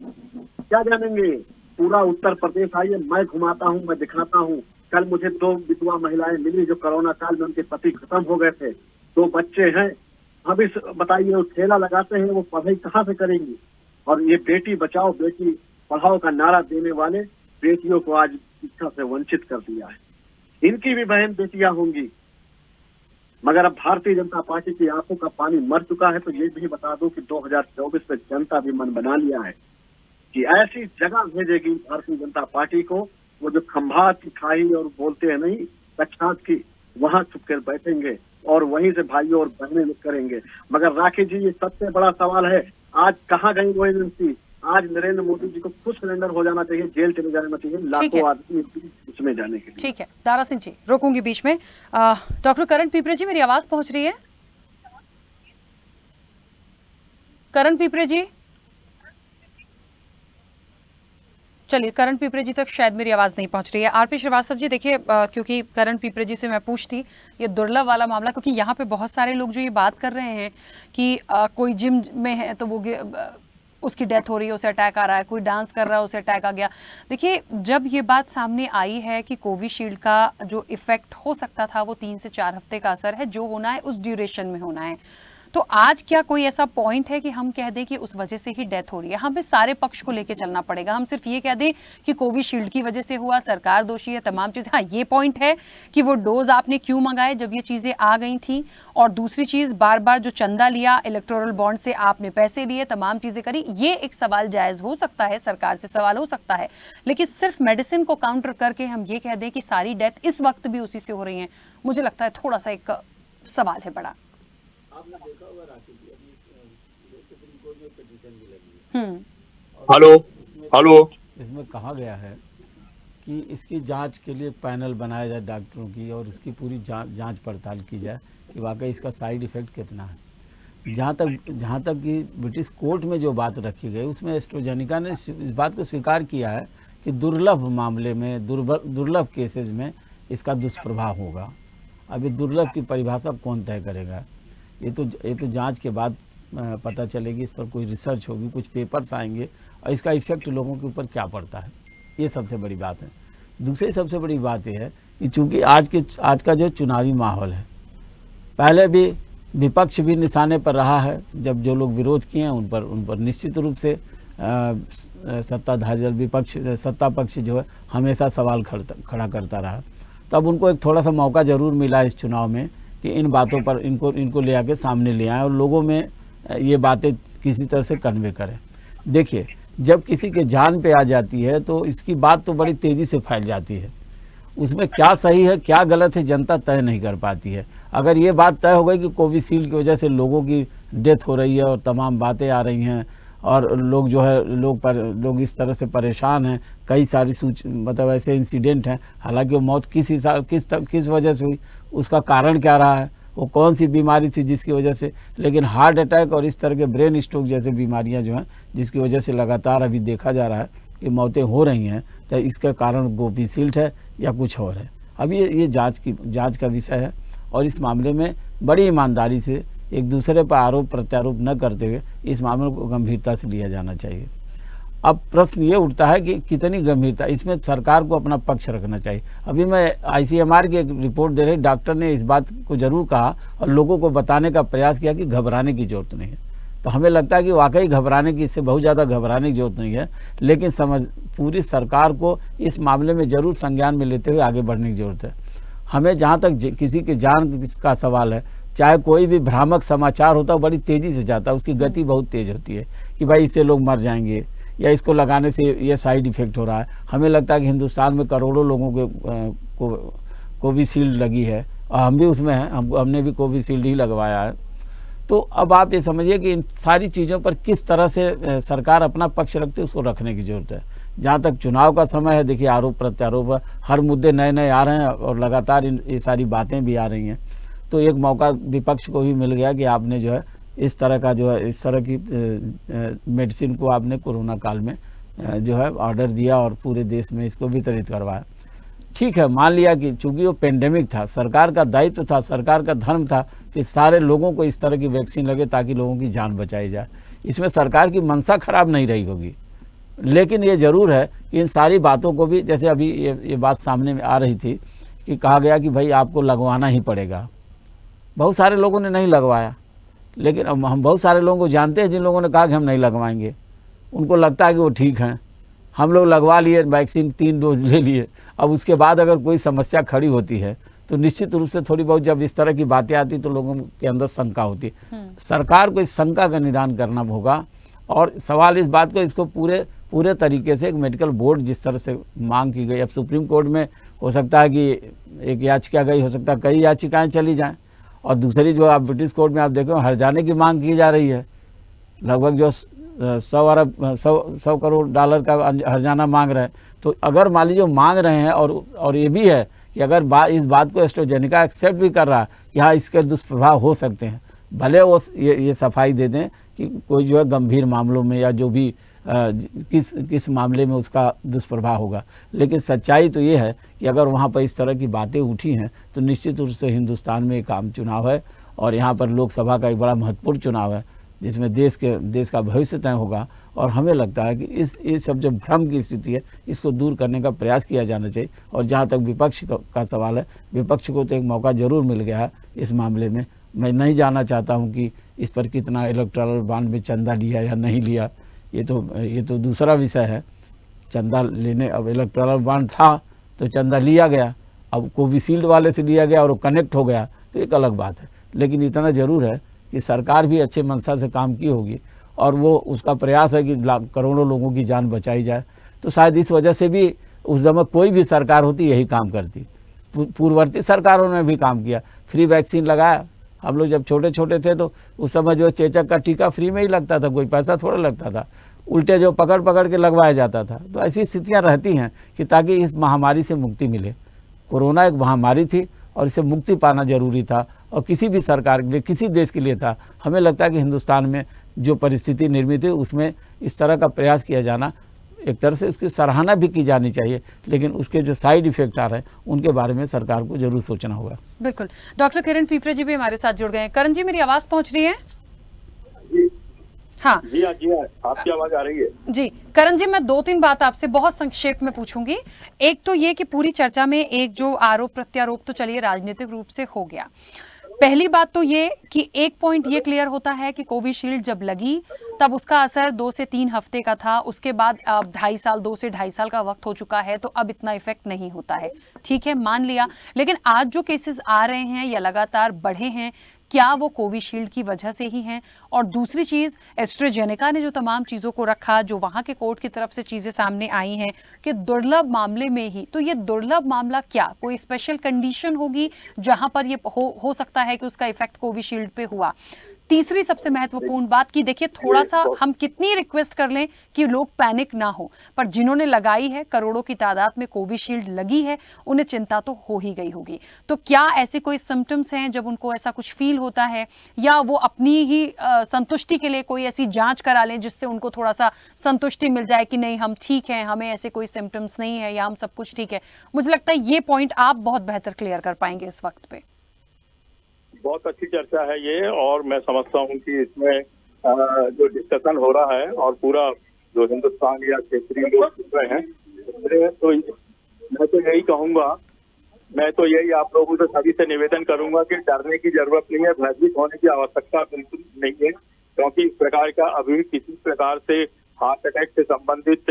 क्या जानेंगे, पूरा उत्तर प्रदेश आइए, मैं घुमाता हूँ, मैं दिखाता हूँ। कल मुझे 2 विधवा महिलाएं मिली जो कोरोना काल में उनके पति खत्म हो गए थे, 2 बच्चे हैं। अब इस बताइए, वो ठेला लगाते हैं, वो पढ़ाई कहाँ से करेंगी? और ये बेटी बचाओ बेटी पढ़ाओ का नारा देने वाले बेटियों को आज शिक्षा से वंचित कर दिया है। इनकी भी बहन बेटियां होंगी, मगर अब भारतीय जनता पार्टी की आंखों का पानी मर चुका है। तो ये भी बता दूं कि 2024 में जनता भी मन बना लिया है कि ऐसी जगह भेजेगी भारतीय जनता पार्टी को, वो जो खंभात की खाई और बोलते हैं नहीं कच्छात की, वहां छुपकर बैठेंगे और वहीं से भाइयों और बहनें करेंगे। मगर राखी जी, ये सबसे बड़ा सवाल है, आज कहाँ गई वो एजेंसी? आज नरेंद्र मोदी जी को खुद सरेंडर हो जाना चाहिए, जेल चले जाना चाहिए, लाखों आदमी उसमें जाने के लिए। ठीक है दारा सिंह जी, रोकूंगी बीच में। डॉक्टर करण पिपरे जी, मेरी आवाज पहुंच रही है? करण पिपरे जी, चलिए करण पिपरे जी तक शायद मेरी आवाज नहीं पहुंच रही है। आरपी श्रीवास्तव जी, देखिए क्योंकि करण पिपरे जी से मैं पूछती ये दुर्लभ वाला मामला, क्योंकि यहाँ पे बहुत सारे लोग जो ये बात कर रहे हैं कि कोई जिम में है तो वो उसकी डेथ हो रही है, उसे अटैक आ रहा है, कोई डांस कर रहा है उसे अटैक आ गया। देखिए जब ये बात सामने आई है कि कोविशील्ड का जो इफेक्ट हो सकता था वो 3 से 4 हफ्ते का असर है, जो होना है उस ड्यूरेशन में होना है, तो आज क्या कोई ऐसा पॉइंट है कि हम कह दें कि उस वजह से ही डेथ हो रही है? हमें सारे पक्ष को लेकर चलना पड़ेगा। हम सिर्फ ये कह दें कि कोविशील्ड की वजह से हुआ, सरकार दोषी है, तमाम चीजें, हाँ ये पॉइंट है कि वो डोज आपने क्यों मंगाए जब ये चीजें आ गई थी, और दूसरी चीज बार बार जो चंदा लिया, इलेक्टोरल बॉन्ड से आपने पैसे लिए, तमाम चीजें करी, ये एक सवाल जायज हो सकता है, सरकार से सवाल हो सकता है। लेकिन सिर्फ मेडिसिन को काउंटर करके हम ये कह दें कि सारी डेथ इस वक्त भी उसी से हो रही है, मुझे लगता है थोड़ा सा एक सवाल है बड़ा। आपने देखा होगा राखी जी, अभी सुप्रीम कोर्ट में पिटीशन भी लगी है। हेलो इसमें कहा गया है कि इसकी जांच के लिए पैनल बनाया जाए डॉक्टरों की और इसकी पूरी जांच पड़ताल की जाए कि वाकई इसका साइड इफेक्ट कितना है। जहाँ तक कि ब्रिटिश कोर्ट में जो बात रखी गई उसमें एस्ट्राजेनेका ने इस बात को स्वीकार किया है कि दुर्लभ मामले में, दुर्लभ केसेस में इसका दुष्प्रभाव होगा। अभी दुर्लभ की परिभाषा कौन तय करेगा? ये तो जांच के बाद पता चलेगी, इस पर कोई रिसर्च होगी, कुछ पेपर्स आएंगे और इसका इफेक्ट लोगों के ऊपर क्या पड़ता है, ये सबसे बड़ी बात है। दूसरी सबसे बड़ी बात यह है कि चूंकि आज का जो चुनावी माहौल है, पहले भी विपक्ष भी निशाने पर रहा है, जब जो लोग विरोध किए हैं उन पर निश्चित रूप से सत्ताधारी दल विपक्ष, सत्ता पक्ष जो है हमेशा सवाल खड़ा करता रहा। तब उनको एक थोड़ा सा मौका ज़रूर मिला इस चुनाव में कि इन बातों पर इनको ले आके सामने ले आएँ और लोगों में ये बातें किसी तरह से कन्वे करें। देखिए, जब किसी के जान पे आ जाती है तो इसकी बात तो बड़ी तेज़ी से फैल जाती है। उसमें क्या सही है क्या गलत है जनता तय नहीं कर पाती है। अगर ये बात तय हो गई कि कोविशील्ड की वजह से लोगों की डेथ हो रही है और तमाम बातें आ रही हैं और लोग जो है लोग इस तरह से परेशान हैं, कई सारी मतलब ऐसे इंसिडेंट हैं, हालांकि वो मौत किस वजह से हुई, उसका कारण क्या रहा है, वो कौन सी बीमारी थी जिसकी वजह से, लेकिन हार्ट अटैक और इस तरह के ब्रेन स्ट्रोक जैसे बीमारियां जो हैं जिसकी वजह से लगातार अभी देखा जा रहा है कि मौतें हो रही हैं, तो इसका कारण कोविशील्ड है या कुछ और है। अभी ये जांच का विषय है और इस मामले में बड़ी ईमानदारी से एक दूसरे पर आरोप प्रत्यारोप न करते हुए इस मामले को गंभीरता से लिया जाना चाहिए। अब प्रश्न ये उठता है कि कितनी गंभीरता, इसमें सरकार को अपना पक्ष रखना चाहिए। अभी मैं ICMR की एक रिपोर्ट दे रही, डॉक्टर ने इस बात को जरूर कहा और लोगों को बताने का प्रयास किया कि घबराने की जरूरत नहीं है। तो हमें लगता है कि वाकई घबराने की, इससे बहुत ज़्यादा घबराने की जरूरत नहीं है, लेकिन पूरी सरकार को इस मामले में जरूर संज्ञान में लेते हुए आगे बढ़ने की जरूरत है। हमें जहाँ तक किसी के जान का सवाल है, चाहे कोई भी भ्रामक समाचार होता है वो बड़ी तेज़ी से जाता है, उसकी गति बहुत तेज़ होती है कि भाई इससे लोग मर जाएंगे या इसको लगाने से ये साइड इफ़ेक्ट हो रहा है। हमें लगता है कि हिंदुस्तान में करोड़ों लोगों को कोविशील्ड लगी है और हम भी उसमें हैं, हमने भी कोविशील्ड ही लगवाया है। तो अब आप ये समझिए कि इन सारी चीज़ों पर किस तरह से सरकार अपना पक्ष रखती है, उसको रखने की ज़रूरत है। जहाँ तक चुनाव का समय है, देखिए आरोप प्रत्यारोप हर मुद्दे नए नए आ रहे हैं और लगातार ये सारी बातें भी आ रही हैं। तो एक मौका विपक्ष को भी मिल गया कि आपने जो है इस तरह की मेडिसिन को आपने कोरोना काल में जो है ऑर्डर दिया और पूरे देश में इसको वितरित करवाया। ठीक है, मान लिया कि चूंकि वो पेंडेमिक था, सरकार का दायित्व था, सरकार का धर्म था कि सारे लोगों को इस तरह की वैक्सीन लगे ताकि लोगों की जान बचाई जाए। इसमें सरकार की मंशा खराब नहीं रही होगी, लेकिन ये ज़रूर है कि इन सारी बातों को भी, जैसे अभी ये बात सामने में आ रही थी कि कहा गया कि भाई आपको लगवाना ही पड़ेगा। बहुत सारे लोगों ने नहीं लगवाया, लेकिन अब हम बहुत सारे लोगों को जानते हैं जिन लोगों ने कहा कि हम नहीं लगवाएंगे। उनको लगता है कि वो ठीक हैं। हम लोग लगवा लिए, वैक्सीन 3 डोज ले लिए, अब उसके बाद अगर कोई समस्या खड़ी होती है तो निश्चित रूप से थोड़ी बहुत जब इस तरह की बातें आती तो लोगों के अंदर शंका होती है। सरकार को इस शंका का निदान करना होगा और सवाल इस बात को, इसको पूरे तरीके से एक मेडिकल बोर्ड जिस तरह से मांग की गई, अब सुप्रीम कोर्ट में हो सकता है कि एक याचिका गई, हो सकता है कई याचिकाएं चली जाएं, और दूसरी जो आप ब्रिटिश कोर्ट में आप देखो हर्जाने की मांग की जा रही है। लगभग जो 100 करोड़ डॉलर का हर्जाना मांग रहे हैं। तो अगर मान लीजिए मांग रहे हैं और ये भी है कि अगर इस बात को एस्ट्राजेनेका एक्सेप्ट भी कर रहा है कि हाँ इसके दुष्प्रभाव हो सकते हैं, भले वो ये सफाई दे दें कि कोई जो है गंभीर मामलों में या जो भी किस मामले में उसका दुष्प्रभाव होगा, लेकिन सच्चाई तो ये है कि अगर वहाँ पर इस तरह की बातें उठी हैं तो निश्चित रूप से हिंदुस्तान में एक आम चुनाव है और यहाँ पर लोकसभा का एक बड़ा महत्वपूर्ण चुनाव है जिसमें देश का भविष्य तय होगा। और हमें लगता है कि ये सब जो भ्रम की स्थिति है इसको दूर करने का प्रयास किया जाना चाहिए। और जहाँ तक विपक्ष का सवाल है, विपक्ष को तो एक मौका ज़रूर मिल गया है इस मामले में। मैं नहीं जानना चाहता हूँ कि इस पर कितना इलेक्टोरल बॉन्ड में चंदा लिया या नहीं लिया, ये तो दूसरा विषय है। चंदा लेने, अब इलेक्टोरल बॉन्ड था तो चंदा लिया गया, अब कोविशील्ड वाले से लिया गया और वो कनेक्ट हो गया तो एक अलग बात है। लेकिन इतना ज़रूर है कि सरकार भी अच्छे मंशा से काम की होगी और वो उसका प्रयास है कि करोड़ों लोगों की जान बचाई जाए। तो शायद इस वजह से भी उस समय कोई भी सरकार होती यही काम करती। पूर्ववर्ती सरकारों ने भी काम किया, फ्री वैक्सीन लगाया। हम लोग जब छोटे छोटे थे तो उस समय जो चेचक का टीका फ्री में ही लगता था, कोई पैसा थोड़ा लगता था, उल्टे जो पकड़ के लगवाया जाता था। तो ऐसी स्थितियाँ रहती हैं कि ताकि इस महामारी से मुक्ति मिले। कोरोना एक महामारी थी और इससे मुक्ति पाना जरूरी था और किसी भी सरकार के लिए, किसी देश के लिए था। हमें लगता है कि हिंदुस्तान में जो परिस्थिति निर्मित हुई उसमें इस तरह का प्रयास किया जाना, एक तरह से उसकी सराहना भी की जानी चाहिए, लेकिन उसके जो साइड इफेक्ट आ रहे हैं उनके बारे में सरकार को जरूर सोचना होगा। बिल्कुल। डॉक्टर किरण पीपरे जी भी हमारे साथ जुड़ गए हैं। करण जी, मेरी आवाज पहुंच रही है? हाँ जी हाँ, आपकी आवाज आ रही है जी। करण जी, मैं 2-3 बात आपसे बहुत संक्षेप में पूछूंगी। एक तो ये कि पूरी चर्चा में एक जो आरोप प्रत्यारोप तो चलिए राजनीतिक रूप से हो गया। पहली बात तो ये कि एक पॉइंट ये क्लियर होता है कि कोविशील्ड जब लगी तब उसका असर 2 से 3 हफ्ते का था। उसके बाद अब 2 से ढाई साल का वक्त हो चुका है, तो अब इतना इफेक्ट नहीं होता है। ठीक है, मान लिया। लेकिन आज जो केसेस आ रहे हैं या लगातार बढ़े हैं, क्या वो कोविशील्ड की वजह से ही हैं? और दूसरी चीज, एस्ट्राजेनेका ने जो तमाम चीजों को रखा, जो वहां के कोर्ट की तरफ से चीजें सामने आई हैं कि दुर्लभ मामले में ही, तो ये दुर्लभ मामला क्या, कोई स्पेशल कंडीशन होगी जहां पर ये हो सकता है कि उसका इफेक्ट कोविशील्ड पे हुआ? तीसरी सबसे महत्वपूर्ण बात कि देखिए, थोड़ा सा हम कितनी रिक्वेस्ट कर लें कि लोग पैनिक ना हो, पर जिन्होंने लगाई है, करोड़ों की तादाद में कोविशील्ड लगी है, उन्हें चिंता तो हो ही गई होगी। तो क्या ऐसे कोई सिम्टम्स हैं जब उनको ऐसा कुछ फील होता है, या वो अपनी ही संतुष्टि के लिए कोई ऐसी जांच करा लें जिससे उनको थोड़ा सा संतुष्टि मिल जाए कि नहीं हम ठीक हैं, हमें ऐसे कोई सिम्टम्स नहीं है या हम सब कुछ ठीक है? मुझे लगता है ये पॉइंट आप बहुत बेहतर क्लियर कर पाएंगे इस वक्त पे। बहुत अच्छी चर्चा है ये, और मैं समझता हूँ कि इसमें जो डिस्कशन हो रहा है और पूरा जो हिंदुस्तान या क्षेत्रीय लोग सुन रहे हैं, तो मैं तो यही कहूँगा, मैं तो यही आप लोगों से सभी से निवेदन करूंगा कि डरने की जरूरत नहीं है, भयभीत होने की आवश्यकता बिल्कुल नहीं है, क्योंकि इस प्रकार का अभी किसी प्रकार से हार्ट अटैक से संबंधित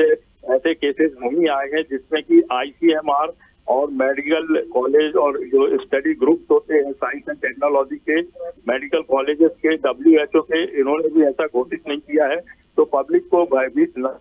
ऐसे केसेस नहीं आए हैं जिसमें कि ICMR और मेडिकल कॉलेज और जो स्टडी ग्रुप्स होते हैं साइंस एंड टेक्नोलॉजी के, मेडिकल कॉलेजेस के, WHO के, इन्होंने भी ऐसा घोषित नहीं किया है। तो पब्लिक को भयभीत न,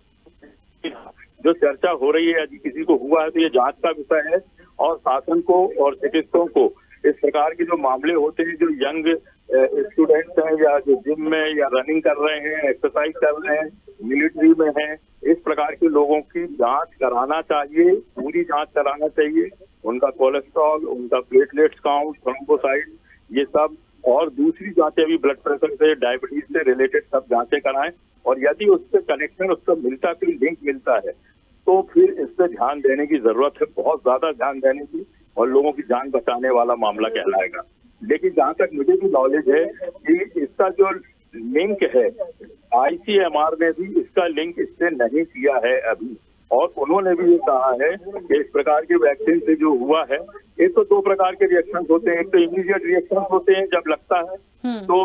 जो चर्चा हो रही है यदि किसी को हुआ है तो ये जांच का विषय है, और शासन को और चिकित्सकों को इस प्रकार के जो मामले होते हैं, जो यंग स्टूडेंट्स हैं या जो जिम में या रनिंग कर रहे हैं, एक्सरसाइज कर रहे हैं, मिलिट्री में हैं, इस प्रकार के लोगों की जांच कराना चाहिए, पूरी जांच कराना चाहिए। उनका कोलेस्ट्रॉल, उनका प्लेटलेट्स काउंट, थ्रोम्बोसाइट, ये सब और दूसरी जांचें भी ब्लड प्रेशर से, डायबिटीज से रिलेटेड सब जांचें कराएं, और यदि उससे कनेक्शन, उसका मिलता, कोई लिंक मिलता है तो फिर इस पे ध्यान देने की जरूरत है, बहुत ज्यादा ध्यान देने की, और लोगों की जान बचाने वाला मामला कहलाएगा। लेकिन जहां तक मुझे भी नॉलेज है कि इसका जो लिंक है, ICMR ने भी इसका लिंक इससे नहीं किया है अभी, और उन्होंने भी ये कहा है कि इस प्रकार के वैक्सीन से जो हुआ है, एक तो 2 प्रकार के रिएक्शन होते हैं। एक तो इमीडिएट रिएक्शन होते हैं जब लगता है, तो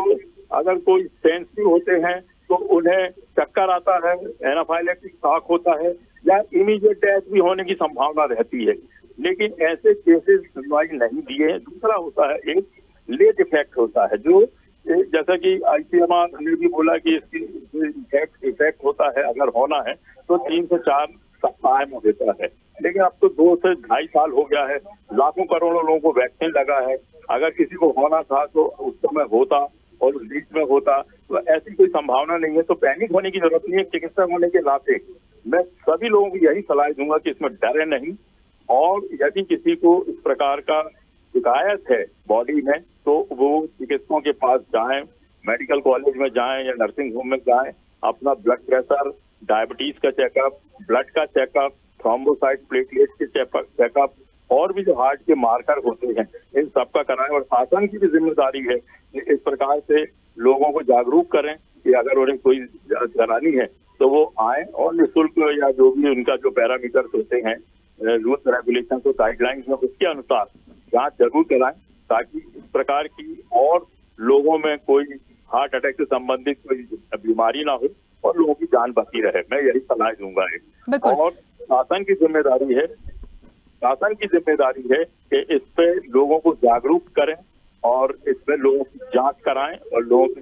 अगर कोई सेंसिटिव होते हैं तो उन्हें चक्कर आता है, एनाफाइलेक्टिक शॉक होता है, या इमीडिएट डेथ भी होने की संभावना रहती है। लेकिन ऐसे केसेस सुनवाई नहीं दिए हैं। दूसरा होता है एक लेट इफेक्ट होता है, जो जैसा कि ICMR ने भी बोला कि इसकी इफेक्ट होता है, अगर होना है तो 3 से 4 सप्ताह में होता है। लेकिन अब तो 2 से 2.5 साल हो गया है, लाखों करोड़ों लोगों को वैक्सीन लगा है। अगर किसी को होना था तो उस समय होता और उस बीच में होता, तो ऐसी कोई संभावना नहीं है। तो पैनिक होने की जरूरत नहीं है। चिकित्सक होने के नाते मैं सभी लोगों को यही सलाह दूंगा कि इसमें डरे नहीं, और यदि किसी को इस प्रकार का शिकायत है बॉडी में तो वो चिकित्सकों के पास जाएं, मेडिकल कॉलेज में जाएं या नर्सिंग होम में जाएं, अपना ब्लड प्रेशर, डायबिटीज का चेकअप, ब्लड का चेकअप, थ्रोम्बोसाइट प्लेटलेट के चेकअप, और भी जो हार्ट के मार्कर होते हैं इन सबका कराएं। और शासन की भी जिम्मेदारी है कि इस प्रकार से लोगों को जागरूक करें कि अगर उन्हें कोई जांच करानी है तो वो आए और निःशुल्क, या जो भी उनका जो पैरामीटर्स होते हैं, रूल्स रेगुलेशन और गाइडलाइंस में, उसके अनुसार जांच जरूर कराएं, ताकि इस प्रकार की और लोगों में कोई हार्ट अटैक से संबंधित कोई बीमारी ना हो और लोगों की जान बची रहे। मैं यही सलाह दूंगा। और शासन की जिम्मेदारी है कि इस पे लोगों को जागरूक करें और इस पे लोगों की जांच कराएं और लोगों की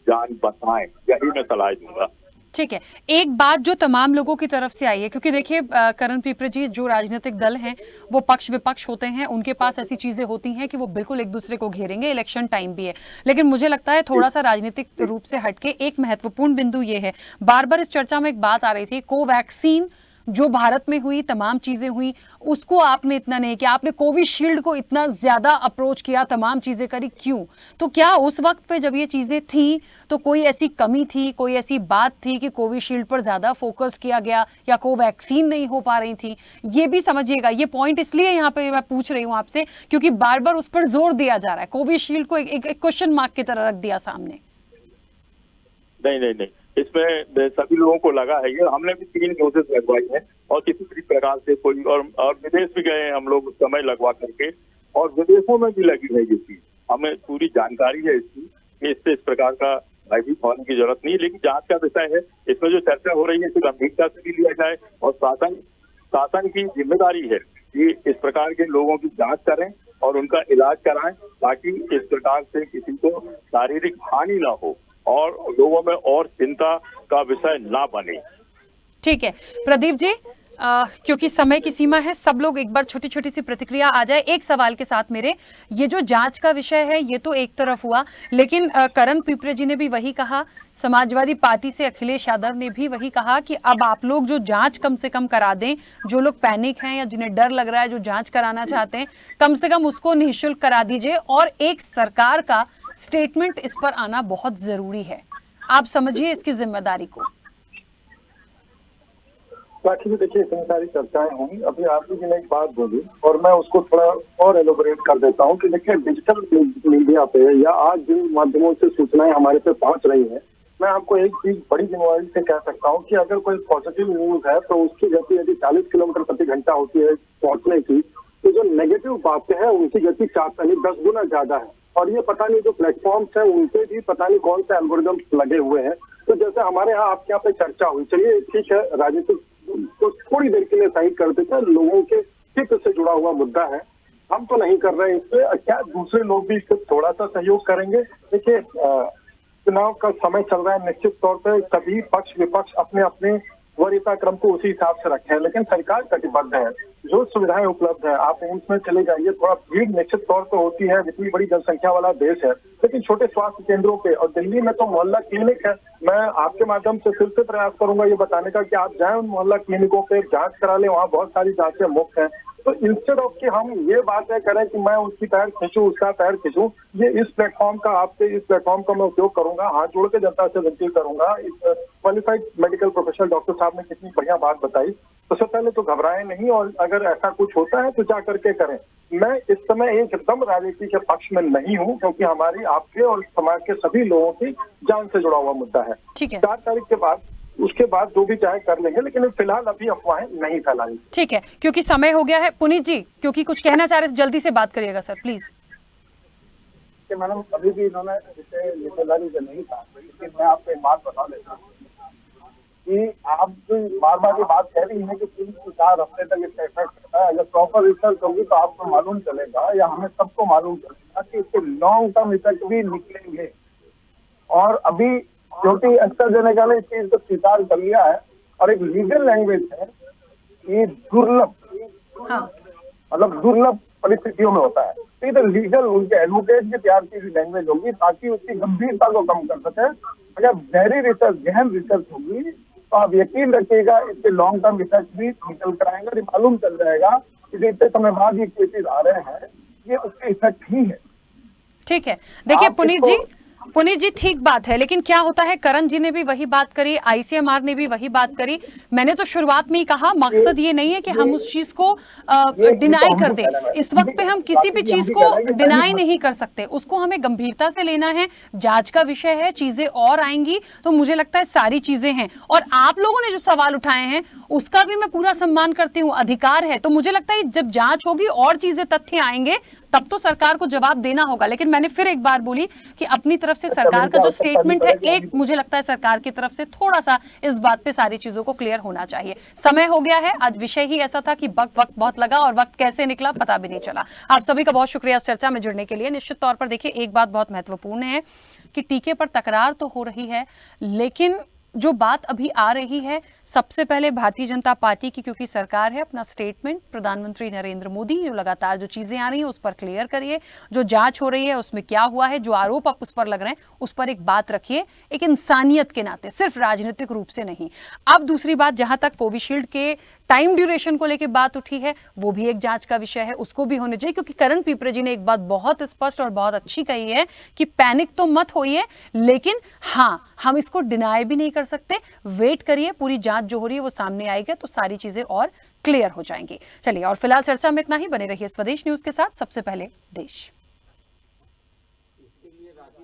जान बचाएं, यही मैं सलाह दूंगा। ठीक है, एक बात जो तमाम लोगों की तरफ से आई है, क्योंकि देखिए करण पिपरे जी, जो राजनीतिक दल हैं वो पक्ष विपक्ष होते हैं, उनके पास ऐसी चीजें होती हैं कि वो बिल्कुल एक दूसरे को घेरेंगे, इलेक्शन टाइम भी है। लेकिन मुझे लगता है थोड़ा सा राजनीतिक रूप से हटके एक महत्वपूर्ण बिंदु ये है, बार बार इस चर्चा में एक बात आ रही थी, कोवैक्सीन जो भारत में हुई, तमाम चीजें हुई, उसको आपने इतना नहीं किया, आपने कोविशील्ड को इतना ज्यादा अप्रोच किया, तमाम चीजें करी, क्यों? तो क्या उस वक्त पे जब ये चीजें थी तो कोई ऐसी कमी थी, कोई ऐसी बात थी कि कोविशील्ड पर ज्यादा फोकस किया गया, या कोवैक्सीन नहीं हो पा रही थी? ये भी समझिएगा, ये पॉइंट इसलिए यहाँ पे मैं पूछ रही हूँ आपसे क्योंकि बार बार उस पर जोर दिया जा रहा है, कोविशील्ड को एक क्वेश्चन मार्क की तरह रख दिया सामने। नहीं, इसमें सभी लोगों को लगा है। ये हमने भी 3 डोजेस लगवाई है और किसी भी प्रकार से कोई, और विदेश भी गए हैं हम लोग उस समय लगवा करके, और विदेशों में भी लगी है ये चीज। हमें पूरी जानकारी है इसकी कि इससे इस प्रकार का भयभीत होने की जरूरत नहीं। लेकिन जांच का विषय है, इसमें जो चर्चा हो रही है इसे गंभीरता से भी लिया जाए, और शासन की जिम्मेदारी है कि इस प्रकार के लोगों की जांच करें और उनका इलाज कराएं, ताकि इस प्रकार से किसी को शारीरिक हानि ना हो और लोगों में और चिंता का विषय ना बने। ठीक है प्रदीप जी, क्योंकि समय की सीमा है, सब लोग एक बार छोटी छोटी सी प्रतिक्रिया आ जाए एक सवाल के साथ मेरे। ये जो जांच का विषय है ये तो एक तरफ हुआ, लेकिन करण पिपरे जी ने भी वही कहा, समाजवादी पार्टी से अखिलेश यादव ने भी वही कहा कि अब आप लोग जो जांच कम से कम करा दें, जो लोग पैनिक हैं या जिन्हें डर लग रहा है, जो जांच कराना चाहते हैं, कम से कम उसको निःशुल्क करा दीजिए, और एक सरकार का स्टेटमेंट इस पर आना बहुत जरूरी है। आप समझिए इसकी जिम्मेदारी को। बाकी देखिए इतनी सारी चर्चाएं हुई, अभी आरती जी ने एक बात बोली और मैं उसको थोड़ा और एलोबरेट कर देता हूं कि देखिए डिजिटल मीडिया पे या आज जिन माध्यमों से सूचनाएं हमारे पे पहुंच रही है, मैं आपको एक चीज बड़ी जिम्मेवारी से कह सकता हूं कि अगर कोई पॉजिटिव न्यूज है तो उसकी गति यदि 40 किलोमीटर प्रति घंटा होती है पहुंचने की, तो जो नेगेटिव बातें हैं उनकी गति 10 गुना ज्यादा है। और ये पता नहीं जो प्लेटफॉर्म्स हैं उनपे भी पता नहीं कौन से एल्गोरिदम लगे हुए हैं। तो जैसे हमारे यहाँ आपके यहाँ पे चर्चा हुई, चलिए ठीक है, राजनीतिक तो थोड़ी देर के लिए साइड कर देते हैं, लोगों के हित से जुड़ा हुआ मुद्दा है, हम तो नहीं कर रहे हैं इस पे, क्या दूसरे लोग भी इससे थोड़ा सा सहयोग करेंगे? देखिए चुनाव का समय चल रहा है, निश्चित तौर पर सभी पक्ष विपक्ष अपने अपने वरीयता क्रम को उसी हिसाब से रखे हैं, लेकिन सरकार कटिबद्ध है, जो सुविधाएं उपलब्ध है, आप एम्स में चले जाइए, थोड़ा भीड़ निश्चित तौर पर होती है, इतनी बड़ी जनसंख्या वाला देश है, लेकिन छोटे स्वास्थ्य केंद्रों पे, और दिल्ली में तो मोहल्ला क्लिनिक है, मैं आपके माध्यम से फिर से प्रयास करूंगा ये बताने का कि आप जाएं उन मोहल्ला क्लिनिकों पे, जांच करा लें, वहाँ बहुत सारी जांचें मुफ्त हैं। तो इंस्टेड ऑफ कि हम ये बातें करें कि मैं उसकी पैर खींचूं, उसका पैर खींचूं, ये इस प्लेटफॉर्म का, आपसे इस प्लेटफॉर्म का मैं उपयोग करूंगा, हाथ जोड़ के जनता से विनती करूंगा। इस क्वालिफाइड मेडिकल प्रोफेशनल डॉक्टर साहब ने कितनी बढ़िया बात बताई। तो सबसे पहले तो घबराएं नहीं, और अगर ऐसा कुछ होता है तो जा करके करें। मैं इस समय एकदम राजनीति के पक्ष में नहीं हूं, क्योंकि हमारी, आपके और समाज के सभी लोगों की जान से जुड़ा हुआ मुद्दा है। ठीक है, 4 तारीख के बाद, उसके बाद जो भी चाहे कर लेंगे, लेकिन फिलहाल अभी अफवाहें नहीं फैलाएंगे। ठीक है, क्योंकि समय हो गया है। पुनीत जी, क्योंकि कुछ कहना चाह रहे थे, जल्दी से बात करिएगा सर प्लीज। मैडम, अभी भी इन्होंने इसे जिम्मेदारी से नहीं कहा, लेकिन मैं आपको एक बात बता देता हूँ कि आप बार बार ये बात कह रही हैं कि 3 से 4 हफ्ते तक इसका इफेक्ट रहता है। अगर प्रॉपर रिसर्च होगी तो आपको मालूम चलेगा, या हमें सबको मालूम चलेगा कि इसके लॉन्ग टर्म इफेक्ट भी निकलेंगे। और अभी क्योंकि एस्ट्राजेनेका ने इस चीज को स्वीकार कर लिया है, और एक लीगल लैंग्वेज है कि दुर्लभ, मतलब दुर्लभ परिस्थितियों में होता है। तो ये लीगल, उनके एडवोकेट की तैयार की लैंग्वेज होगी ताकि उसकी गंभीरता को कम कर सके। अगर गहरी रिसर्च, गहन रिसर्च होगी तो आप यकीन रखिएगा इसके लॉन्ग टर्म इफेक्ट भी निकल कर आएंगे। मालूम चल जाएगा कि इतने समय बाद ये केसेज आ रहे हैं, ये उसके इफेक्ट ही है। ठीक है, देखिए पुनीत जी ठीक बात है, लेकिन क्या होता है, करण जी ने भी वही बात करी, आईसीएमआर ने भी वही बात करी। मैंने तो शुरुआत में ही कहा, मकसद ये नहीं है कि हम उस चीज को डिनाई कर दें। इस वक्त पे हम किसी भी चीज को डिनाई नहीं कर सकते, उसको हमें गंभीरता से लेना है। जांच का विषय है, चीजें और आएंगी, तो मुझे लगता है सारी चीजें हैं। और आप लोगों ने जो सवाल उठाए हैं उसका भी मैं पूरा सम्मान करती हूँ, अधिकार है। तो मुझे लगता है जब जांच होगी और चीजें, तथ्य आएंगे, तब तो सरकार को जवाब देना होगा। लेकिन मैंने फिर एक बार बोली कि अपनी तरफ से सरकार का जो स्टेटमेंट है, एक मुझे लगता है सरकार की तरफ से थोड़ा सा इस बात पे सारी चीजों को क्लियर होना चाहिए। समय हो गया है, आज विषय ही ऐसा था कि वक्त बहुत लगा, और वक्त कैसे निकला पता भी नहीं चला। आप सभी का बहुत शुक्रिया इस चर्चा में जुड़ने के लिए। निश्चित तौर पर देखिए, एक बात बहुत महत्वपूर्ण है कि टीके पर तकरार तो हो रही है, लेकिन जो बात अभी आ रही है, सबसे पहले भारतीय जनता पार्टी की, क्योंकि सरकार है, अपना स्टेटमेंट प्रधानमंत्री नरेंद्र मोदी, जो लगातार जो चीजें आ रही हैं उस पर क्लियर करिए। जो जांच हो रही है उसमें क्या हुआ है, जो आरोप आप उस पर लग रहे हैं उस पर एक बात रखिए, एक इंसानियत के नाते, सिर्फ राजनीतिक रूप से नहीं। अब दूसरी बात, जहां तक कोविशील्ड के टाइम ड्यूरेशन को लेकर बात उठी है, वो भी एक जांच का विषय है, उसको भी होने चाहिए। क्योंकि करण पिपरे जी ने एक बात बहुत स्पष्ट और बहुत अच्छी कही है कि पैनिक तो मत होइए, लेकिन हाँ, हम इसको डिनाई भी नहीं कर सकते। वेट करिए, पूरी जांच जो हो रही है वो सामने आएगी तो सारी चीजें और क्लियर हो जाएंगी। चलिए, और फिलहाल चर्चा में इतना ही। बने रहिए स्वदेश न्यूज के साथ। सबसे पहले देश।